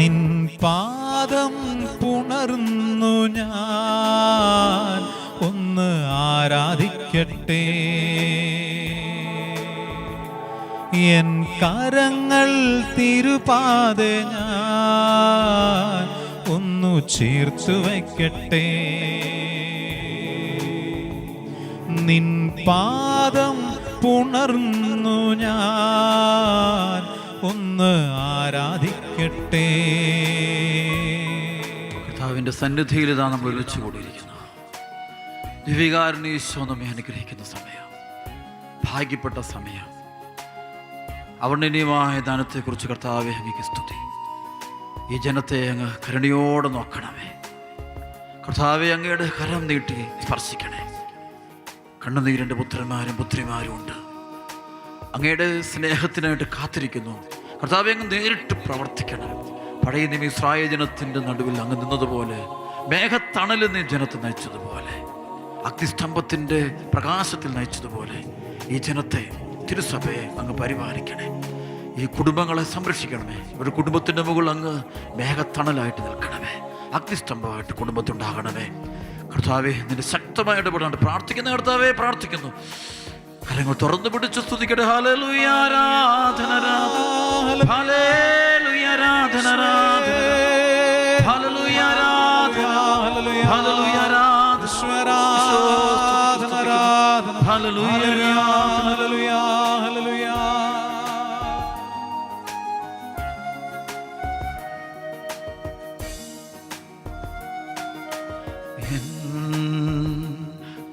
നിൻ പാദം പുണർന്നു ഞാൻ ഒന്ന് ആരാധിക്കട്ടെ. എൻ കരങ്ങൾ തിരുപാതെ ഞാൻ ഒന്നു ചേർത്തു വയ്ക്കട്ടെ. നിൻ പാദം പുണർന്നു ഞാൻ ഒന്ന് ആരാധിക്കട്ടെ. കർത്താവിൻ്റെ സന്നിധിയിൽ ഇതാ നമ്മൾ ഒരുമിച്ച് കൂടിയിരിക്കുന്നു. ദിവികാരുണ്യ ഈശോ നമ്മെ അനുഗ്രഹിക്കുന്ന സമയം, ഭാഗ്യപ്പെട്ട സമയം. അവർണ്ണനീയമായ ദാനത്തെക്കുറിച്ച് കർത്താവേ അങ്ങേക്ക് സ്തുതി. ഈ ജനത്തെ അങ്ങ് കരുണയോടെ നോക്കണമേ. കർത്താവെ, അങ്ങയുടെ കരം നീട്ടി സ്പർശിക്കണേ. കണ്ണുനീരിൻ്റെ പുത്രന്മാരും പുത്രിമാരും ഉണ്ട്, അങ്ങയുടെ സ്നേഹത്തിനായിട്ട് കാത്തിരിക്കുന്നു. കർത്താവെ, അങ്ങ് നേരിട്ട് പ്രവർത്തിക്കണം. പഴയ നിയമ ഇസ്രായേൽ ജനത്തിൻ്റെ നടുവിൽ അങ്ങ് നിന്നതുപോലെ, മേഘത്തണലിൽ നീ ജനത്തെ നയിച്ചതുപോലെ, അഗ്നിസ്തംഭത്തിൻ്റെ പ്രകാശത്തിൽ നയിച്ചതുപോലെ ഈ ജനത്തെ, തിരുസഭയെ അങ്ങ് പരിപാലിക്കണേ. ഈ കുടുംബങ്ങളെ സംരക്ഷിക്കണമേ. ഒരു കുടുംബത്തിൻ്റെ മുകളിൽ അങ്ങ് മേഘത്തണലായിട്ട് നിൽക്കണമേ, അഗ്നിസ്തംഭമായിട്ട് കുടുംബത്തുണ്ടാകണമേ. കർത്താവെ, നിന്റെ ശക്തമായ ഇടപെടാണ്ട് പ്രാർത്ഥിക്കുന്ന കർത്താവെ, പ്രാർത്ഥിക്കുന്നു. കരങ്ങൾ തുറന്നു പിടിച്ച് സ്തുതിക്കട്ടെ. ഹല്ലേലൂയ, ആരാധന, ഹല്ലേലൂയ, ആരാധന, ഹല്ലേലൂയ, ആരാധന, ഹല്ലേലൂയ, ആരാധന, ഹല്ലേലൂയ, ഹല്ലേലൂയ, ഹല്ലേലൂയ.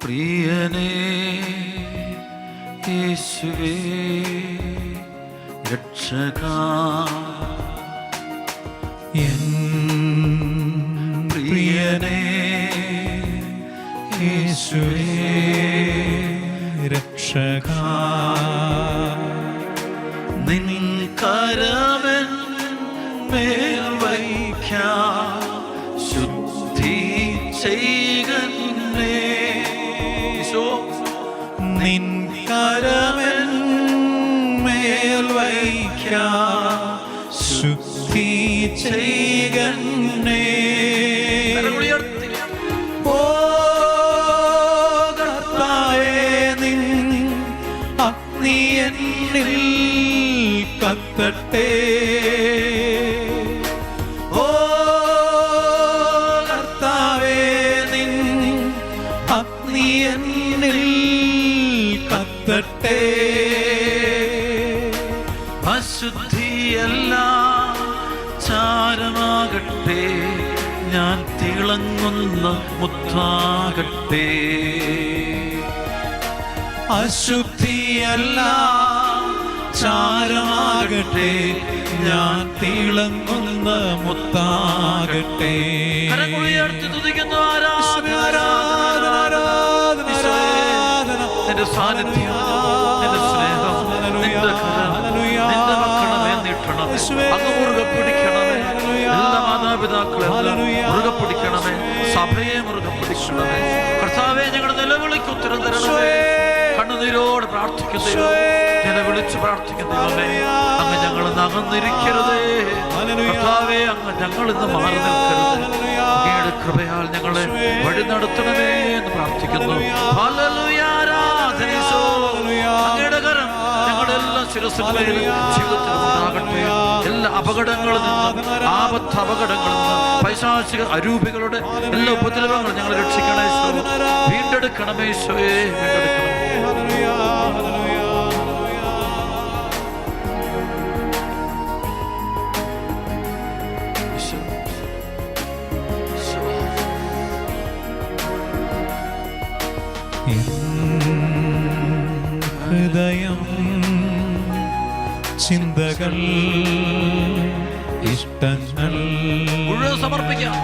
പ്രിയനേ യേശുവേ രക്ഷകാ, എൻ പ്രിയനേ യേശുവേ രക്ഷകാ, നിൻ കരമൻ മേൽ വയ്ക്കാം, ശുദ്ധി ചെയ്യണമേ. നിൻ കരമൻ മേൽ വയ്ക്കാം, ശുദ്ധി ചെയ്യണമേ. ഓ കർത്താവേ, നിൻ അഗ്നി എന്നിൽ കത്തട്ടെ. ഓ കർത്താവേ, നിൻ അഗ്നി എന്നിൽ കത്തട്ടെ. അശുദ്ധിയെല്ലാം ചാരമാകട്ടെ, ഞാൻ തിളങ്ങുന്ന മുത്താകട്ടെ. അശുദ്ധിയെല്ലാം ചാരമാകട്ടെ, ഞാൻ തിളങ്ങുന്ന മുത്താകട്ടെ. നിന്റെ സാന്നിധ്യം, നിന്റെ സ്നേഹം, നിന്റെ കരം, നിന്റെ മക്കളെ നീട്ടണമേ. അങ്ങ് മുറുകെ പിടിക്കണമേ. എല്ലാ മാതാപിതാക്കളെ മുറുകെ പിടിക്കണമേ. സഭയെ മുറുകെ പിടിക്കണമേ. കർത്താവേ, ഞങ്ങളുടെ നിലവിളിക്ക് ഉത്തരം തരണമേ. കണ്ണുനീരോട് പ്രാർത്ഥിക്കുന്നു, നിലവിളിച്ച് പ്രാർത്ഥിക്കുന്നേ. അങ്ങ് ഞങ്ങൾ അകന്നിരിക്കരുതേ. കർത്താവേ, അങ്ങ് ഞങ്ങൾ ഇന്ന് മാറി നിൽക്കരുത്. അങ്ങയുടെ കൃപയാൽ ഞങ്ങളെ വഴി നടത്തണമേ എന്ന് പ്രാർത്ഥിക്കുന്നു. ഹല്ലേലൂയ, ആരാധന. അങ്ങയുടെ കരം ഞങ്ങളുടെ എല്ലാ ശിരസ്സുകളിലും ജീവിതത്തിൽ ഉണ്ടാകട്ടെ. എല്ലാ അപകടങ്ങളിൽ നിന്നും, ആപത്ത് അപകടങ്ങളിൽ നിന്നും, പൈശാചിക അരൂപികളുടെ എല്ലാ ഉപദ്രവങ്ങളും ഞങ്ങളെ രക്ഷിക്കണേ. വീണ്ടെടുക്കണമേ ഈശോയെ, വീണ്ടെടുക്കണമേ. ഹൃദയം, ചിന്തകൾ, ഇഷ്ടങ്ങൾ മുഴുവൻ സമർപ്പിക്കാം.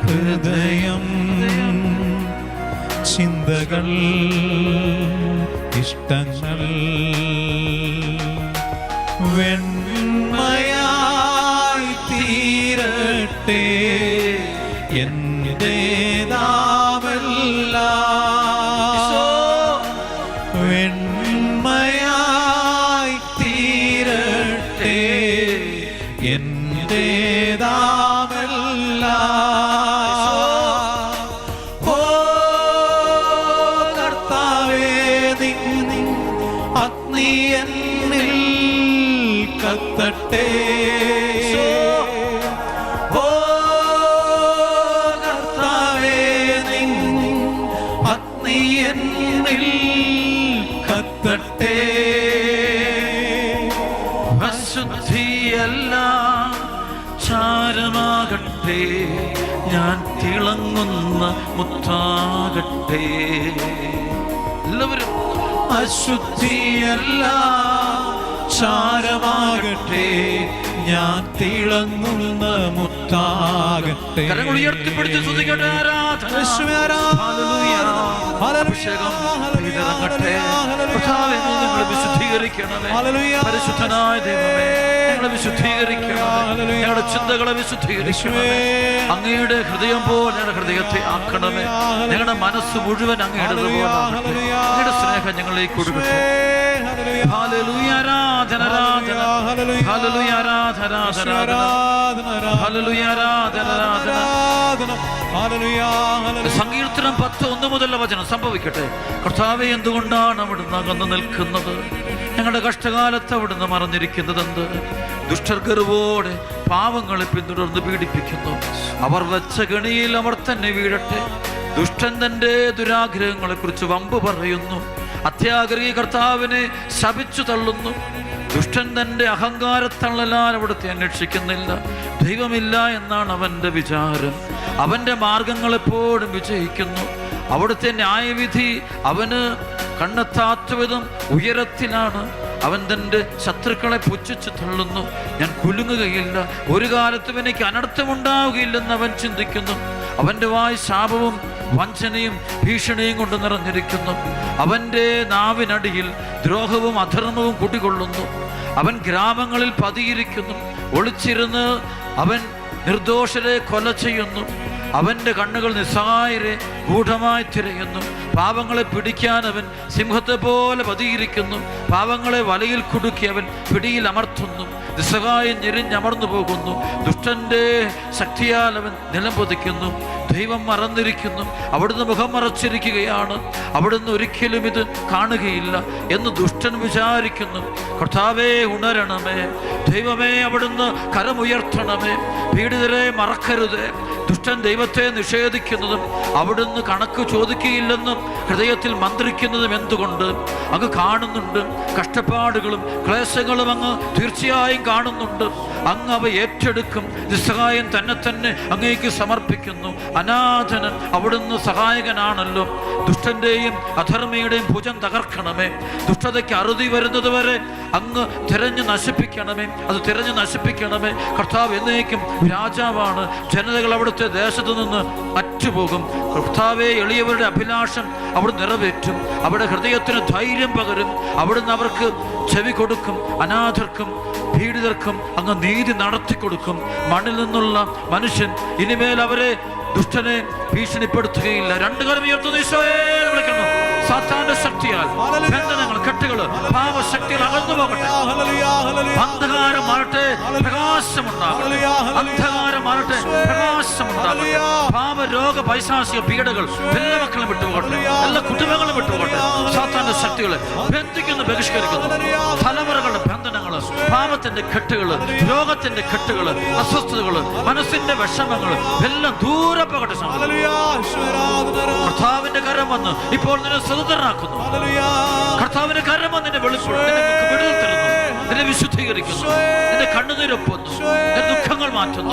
ഹൃദയം, ചിന്തകൾ, ഇഷ്ടങ്ങൾ വെണ്മയായി തീരട്ടെ. വെണ്മയായി തീരട്ടെ, എന്റേതാമെല്ലാം. ഓ കർത്താവേ, നിൻ അഗ്നി എന്നിൽ കത്തട്ടെ. ഓ കർത്താവേ, നിൻ അഗ്നി എന്നിൽ കത്തട്ടെ. അശുദ്ധിയെല്ലാം ചാരമാകട്ടെ, ഞാൻ തിളങ്ങുന്ന മുത്താകട്ടെ. എല്ലാവരും അശുദ്ധിയെല്ലാം ചാരമാകട്ടെ, ഞാൻ തിളങ്ങുന്ന മുത്താകട്ടെ. കരങ്ങൾ ഉയർത്തിപ്പിടിച്ച് സ്തുതിക്കട്ടെ. ആരാധന, അഭിഷേകം പെയ്തിറങ്ങട്ടെ. കർത്താവേ, ഞങ്ങളെ വിശുദ്ധീകരിക്കണമേ. പരിശുദ്ധനായ ദൈവമേ, ഞങ്ങളെ വിശുദ്ധീകരിക്കണമേ. ഞങ്ങളുടെ ചിന്തകളെ വിശുദ്ധീകരിക്കണമേ. അങ്ങയുടെ ഹൃദയം പോലെ ഞങ്ങളുടെ ഹൃദയത്തെ ആക്കണമേ. ഞങ്ങളുടെ മനസ്സ് മുഴുവൻ അങ്ങയുടെ പോലെ അങ്ങയുടെ സ്നേഹം ഞങ്ങളിലേക്ക് കൊടുക്കട്ടെ. ഹല്ലേലൂയ, ആരാധന, ആരാധന, ഹല്ലേലൂയ, ആരാധന, ആരാധന, ഹല്ലേലൂയ, ആരാധന, ആരാധന. സങ്കീർത്തനം 10:1 മുതലുള്ള വചനം സംഭവിക്കട്ടെ. കർത്താവേ, എന്തുകൊണ്ടാണ് അവിടുന്ന് അകന്നു നിൽക്കുന്നത്? ഞങ്ങളുടെ കഷ്ടകാലത്ത് അവിടുന്ന് മറഞ്ഞിരിക്കുന്നതെന്ത്? ദുഷ്ടർ ഗർവോടെ പാവങ്ങളെ പിന്തുടർന്ന് പീഡിപ്പിക്കുന്നു. അവർ വെച്ച കെണിയിൽ അവർ തന്നെ വീഴട്ടെ. ദുഷ്ടൻ തന്റെ ദുരാഗ്രഹങ്ങളെ കുറിച്ച് വമ്പ് പറയുന്നു. അത്യാഗ്രഹി കർത്താവിനെ ശപിച്ചു തള്ളുന്നു. ദുഷ്ടൻ തന്റെ അഹങ്കാരത്തള്ളലാൽ അവിടുത്തെ അന്വേഷിക്കുന്നില്ല. ദൈവമില്ല എന്നാണ് അവന്റെ വിചാരം. അവന്റെ മാർഗങ്ങൾ എപ്പോഴും വിജയിക്കുന്നു. അവിടുത്തെ ന്യായവിധി അവന് കണ്ണെത്താത്ത വിധം ഉയരത്തിലാണ്. അവൻ തൻ്റെ ശത്രുക്കളെ പുച്ഛിച്ചു തള്ളുന്നു. ഞാൻ കുലുങ്ങുകയില്ല, ഒരു കാലത്തും എനിക്ക് അനർത്ഥമുണ്ടാവുകയില്ലെന്ന് അവൻ ചിന്തിക്കുന്നു. അവൻ്റെ വായ് ശാപവും വഞ്ചനയും ഭീഷണിയും കൊണ്ട് നിറഞ്ഞിരിക്കുന്നു. അവൻ്റെ നാവിനടിയിൽ ദ്രോഹവും അധർമ്മവും കുടികൊള്ളുന്നു. അവൻ ഗ്രാമങ്ങളിൽ പതിയിരിക്കുന്നു. ഒളിച്ചിരുന്ന് അവൻ നിർദോഷരെ കൊല ചെയ്യുന്നു. അവൻ്റെ കണ്ണുകൾ നിസ്സഹായരെ ഗൂഢമായി തിരയുന്നു. പാവങ്ങളെ പിടിക്കാൻ അവൻ സിംഹത്തെ പോലെ പതിയിരിക്കുന്നു. പാവങ്ങളെ വലയിൽ കുടുക്കി അവൻ പിടിയിൽ അമർത്തുന്നു. നിസ്സഹായം ഞെരിഞ്ഞമർന്നു പോകുന്നു. ദുഷ്ടന്റെ ശക്തിയാൽ അവൻ നിലം പൊതിക്കുന്നു. ദൈവം മറന്നിരിക്കുന്നു, അവിടുന്ന് മുഖം മറച്ചിരിക്കുകയാണ്, അവിടുന്ന് ഒരിക്കലും ഇത് കാണുകയില്ല എന്ന് ദുഷ്ടൻ വിചാരിക്കുന്നു. കർത്താവേ, ഉണരണമേ. ദൈവമേ, അവിടുന്ന് കരമുയർത്തണമേ. പീഡിതരെ മറക്കരുതേ. ദുഷ്ടൻ ദൈവത്തെ നിഷേധിക്കുന്നതും അവിടുന്ന് കണക്ക് ചോദിക്കുകയില്ലെന്നും ഹൃദയത്തിൽ മന്ത്രിക്കുന്നതും എന്തുകൊണ്ട്? അങ്ങ് കാണുന്നുണ്ട്. കഷ്ടപ്പാടുകളും ക്ലേശങ്ങളും അങ്ങ് തീർച്ചയായും കാണുന്നുണ്ട്. അങ്ങ് അവ ഏറ്റെടുക്കും. നിസ്സഹായം തന്നെ അങ്ങേക്ക് സമർപ്പിക്കുന്നു. അനാഥനൻ അവിടുന്ന് സഹായകനാണല്ലോ. ദുഷ്ടന്റെയും അധർമ്മയുടെയും ഭുജം തകർക്കണമേ. ദുഷ്ടതയ്ക്ക് അറുതി വരുന്നത് വരെ അങ്ങ് തിരഞ്ഞു നശിപ്പിക്കണമേ. അത് തിരഞ്ഞു നശിപ്പിക്കണമേ. കർത്താവ് എന്നേക്കും രാജാവാണ്. ജനതകൾ അവിടുത്തെ ദേശത്തു നിന്ന് അറ്റുപോകും. കർത്താവേ, എളിയവരുടെ അഭിലാഷം അവിടുന്ന് നിറവേറ്റും. അവിടെ ഹൃദയത്തിന് ധൈര്യം പകരും. അവിടുന്ന് അവർക്ക് ചെവി കൊടുക്കും. അനാഥർക്കും പീഡിതർക്കും അങ്ങ് നീതി നടത്തി കൊടുക്കും. മണ്ണിൽ നിന്നുള്ള മനുഷ്യൻ ഇനിമേൽ അവരെ ദുഷ്ടനെ ഭീഷണിപ്പെടുത്തുകയില്ല. രണ്ടു കരം ഉയർത്തുന്ന ഈശോയെ വിളിക്കുന്നു. സാത്താന്റെ ശക്തിയാൽ ബന്ധനങ്ങൾ, കെട്ടുകള്, പാപശക്തികൾ അകന്നു പോകട്ടെ. അന്ധകാരം മാറട്ടെ, പ്രകാശമുണ്ടാകട്ടെ. അന്ധകാരം മാറട്ടെ, പ്രകാശമുണ്ടാകട്ടെ. പാപരോഗ പൈശാചിക പീഡകൾ എല്ലാ മക്കളും വിട്ടുപോകട്ടെ. എല്ലാ കുടുംബങ്ങളും വിട്ടുപോകട്ടെ. സാത്താന്റെ ശക്തികളെ ബന്ധിക്കുന്നു, ബഹിഷ്കരിക്കുന്നു. തലമുറകളുടെ ബന്ധനങ്ങള്, പാപത്തിന്റെ കെട്ടുകള്, രോഗത്തിന്റെ കെട്ടുകള്, അസ്വസ്ഥതകള്, മനസ്സിന്റെ വിഷമങ്ങള് എല്ലാം ദൂരെ പോകട്ടെ. കർത്താവിന്റെ കരം വന്ന് ഇപ്പോൾ നിന്നെ സ്വതന്ത്രനാക്കുന്നു. കർത്താവിന്റെ കരം വന്ന് നിന്നെ വെളിപ്പെടുത്തുന്നു, വിടുതൽ തരുന്നു, നിന്നെ വിശുദ്ധീകരിക്കുന്നു, നിന്റെ കണ്ണുനീരൊപ്പുന്നു, നിന്റെ ദുഃഖങ്ങൾ മാറ്റുന്നു,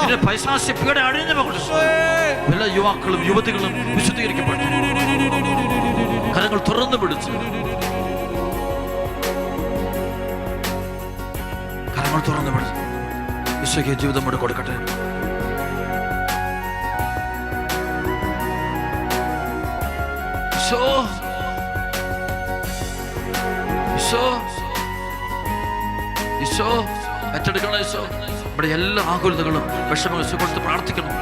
നിന്റെ പൈശാചികയുടെ അഴിഞ്ഞു പോകുന്നു. എല്ലാ യുവാക്കളും യുവതികളും വിശുദ്ധീകരിക്കപ്പെട്ടു. കരങ്ങൾ തുറന്നു പിടിച്ച്, കരങ്ങൾ തുറന്നു പിടിച്ച് ഈശോയ്ക്ക് ജീവിതം കൂടെ കൊടുക്കട്ടെ. ഈശോ ഏറ്റെടുക്കണം. ഈശോ ഇവിടെ എല്ലാ ആകുലതകളും വിഷമം ഈശോ കൊടുത്ത് പ്രാർത്ഥിക്കണം.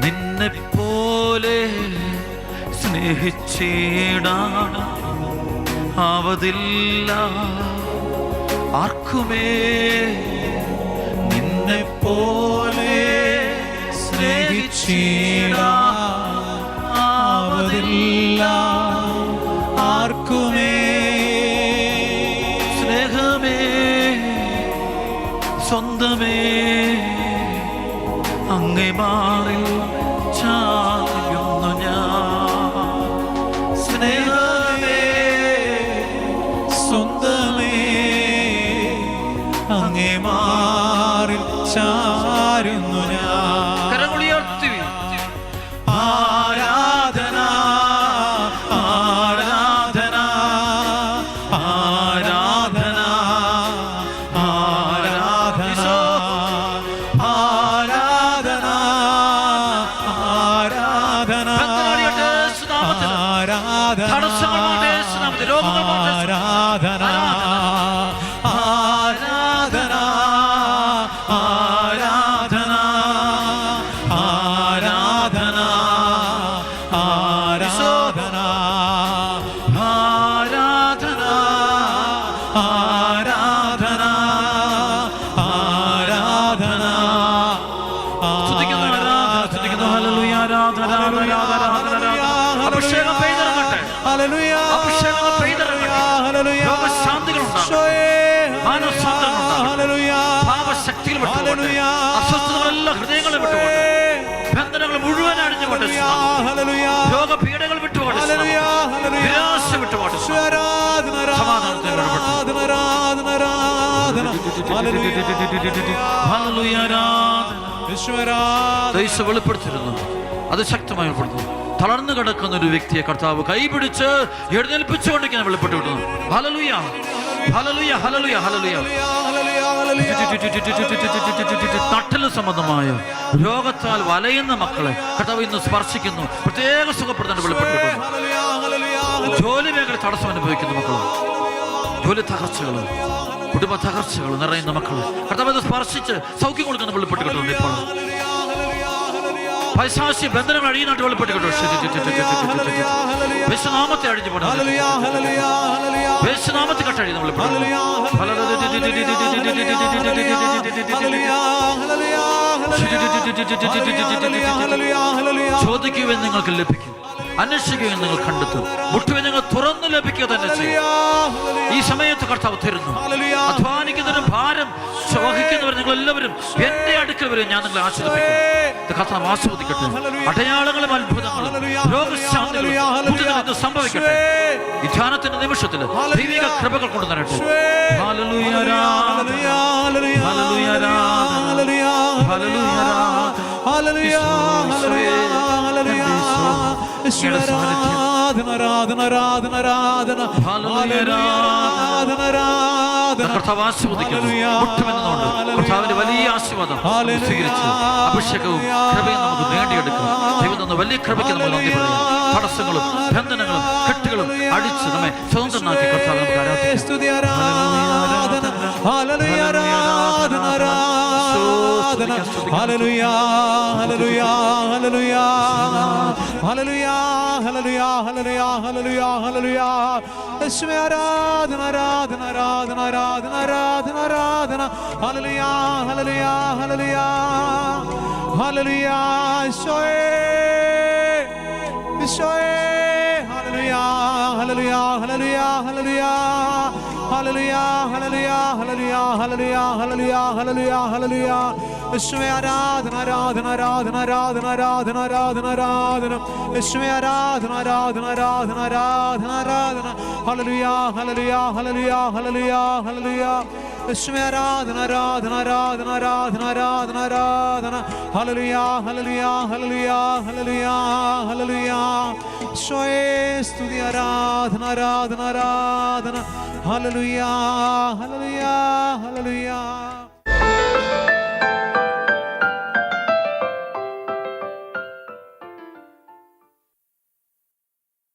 നിന്നെ പോലെ സ്നേഹിച്ചിടാൻ ആവതില്ല ആർക്കുമേ. നിന്നെ പോലെ സ്നേഹിച്ചിടാൻ ആവതില്ല ആർക്കുമേ. സ്നേഹമേ, സ്വന്തമേ, അങ്ങേ മാറിൽ ചായുന്നു ഞാൻ. സ്നേഹമേ, സ്വന്തമേ, അങ്ങേ മാറിൽ ചാരുന്നു ഞാൻ. കരങ്ങളുയർത്തി ആരാധന, ആരാധന, ആരാധന, വിട്ടുപോട്ടെ. അസ്വസ്ഥതകളെല്ലാം ഹൃദയങ്ങളെ വിട്ടുപോട്ടെ. ബന്ധനങ്ങൾ മുഴുവൻ അടിഞ്ഞുപോട്ടെ. രോഗപീഠകൾ വിട്ടുപോട്ടെ. നിരാശ വിട്ടുപോട്ടെ. സമാധാനത്തിന് വെളിപ്പെടുത്തിരുന്നു. അത് ശക്തമായി വെളിപ്പെടുത്തുന്നു. തളർന്നു കിടക്കുന്ന ഒരു വ്യക്തിയെ കർത്താവ് കൈപിടിച്ച് എഴുന്നേൽപ്പിച്ചുകൊണ്ടിരിക്കുന്ന വെളിപ്പെട്ടു വിടുന്നു. ഹല്ലേലൂയ, ഹല്ലേലൂയ, ഹല്ലേലൂയ, ഹല്ലേലൂയ. തട്ടല് സംബന്ധമായ രോഗത്താൽ വലയുന്ന മക്കളെ കർത്താവ് ഇന്ന് സ്പർശിക്കുന്നു. പ്രത്യേക സുഖപ്പെടുത്താൻ വെളിപ്പെട്ടു വിടുന്നു. ജോലി മേഖല തടസ്സം അനുഭവിക്കുന്ന മക്കൾ, ജോലി തകർച്ചകൾ, കുടുംബ തകർച്ചകൾ നിറയുന്ന മക്കൾ കർത്താവ് ഇത് സ്പർശിച്ച് സൗഖ്യം കൊടുക്കുന്ന വെളിപ്പെട്ടിട്ടുണ്ട്. ഇപ്പോൾ പൈശാചിക ബന്ധനങ്ങൾ അഴിയുന്നായിട്ട് വെളിപ്പെട്ടിട്ടുണ്ട്. യേശുനാമത്തെ അഴിഞ്ഞു പോകണം. യേശുനാമത്തെ കട്ടഴിയുന്ന വെളിപ്പെടുന്നു. ചോദിക്കുവാൻ നിങ്ങൾക്ക് ലഭിക്കും, അന്വേഷിക്കുകയും നിങ്ങൾ കണ്ടെത്തും, മുട്ടുവൻ നിങ്ങൾ തുറന്നു ലഭിക്കുക തന്നെ ചെയ്യും. ഈ സമയത്ത് കർത്താവ് തരുന്നു. അധ്വാനിക്കുന്നതിനും ഭാരം വഹിക്കുന്നവർ നിങ്ങൾ എല്ലാവരും എന്റെ അടുക്കൽ വരും, ഞാൻ നിങ്ങളെ ആശ്വസിപ്പിക്കും. കർത്താവ് ആസ്വദിക്കട്ടെ. അടയാളങ്ങളും അത്ഭുതങ്ങളും രോഗശാന്തികളും സംഭവിക്കട്ടെ. ഈ ധ്യാനത്തിന്റെ നിമിഷത്തിൽ ദൈവിക കൃപകൾ കൊണ്ടു തരട്ടെ. ഹല്ലേലൂയ, ഹല്ലേലൂയ, ഹല്ലേലൂയ, ഹല്ലേലൂയ, ഹല്ലേലൂയ. വലിയ ആശീർവാദം സ്വീകരിച്ച് അഭിഷേകവും കൃപയും നമുക്ക് നേടിയെടുക്കാം. ദൈവം തന്ന വലിയ കൃപയ്ക്ക് നമ്മൾ നന്ദി പറയാം. തടസ്സങ്ങളും ബന്ധനങ്ങളും കെട്ടുകളും അടിച്ച് നമ്മെ സ്വതന്ത്രനാക്കി കർത്താവ് നമുക്ക് യേശുവേ ആരാധന, ആരാധന, ആരാധന, ആരാധന, ആരാധന, ആരാധന, ആരാധന. യേശുവേ ആരാധന, ആരാധന, ആരാധന, ആരാധന, ആരാധന. ഹല്ലേലൂയ, ഹല്ലേലൂയ, ഹല്ലേലൂയ, ഹല്ലേലൂയ, ഹല്ലേലൂയ. യേശുവേ ആരാധന, ആരാധന, ആരാധന, ആരാധന, ആരാധന, ആരാധന. ഹല്ലേലൂയ, ഹല്ലേലൂയ, ഹല്ലേലൂയ, ഹല്ലേലൂയ, ഹല്ലേലൂയ. യേശുവേ സ്തുതി, ആരാധന, ആരാധന, ആരാധന. ഹല്ലേലൂയ, ഹല്ലേലൂയ, ഹല്ലേലൂയ.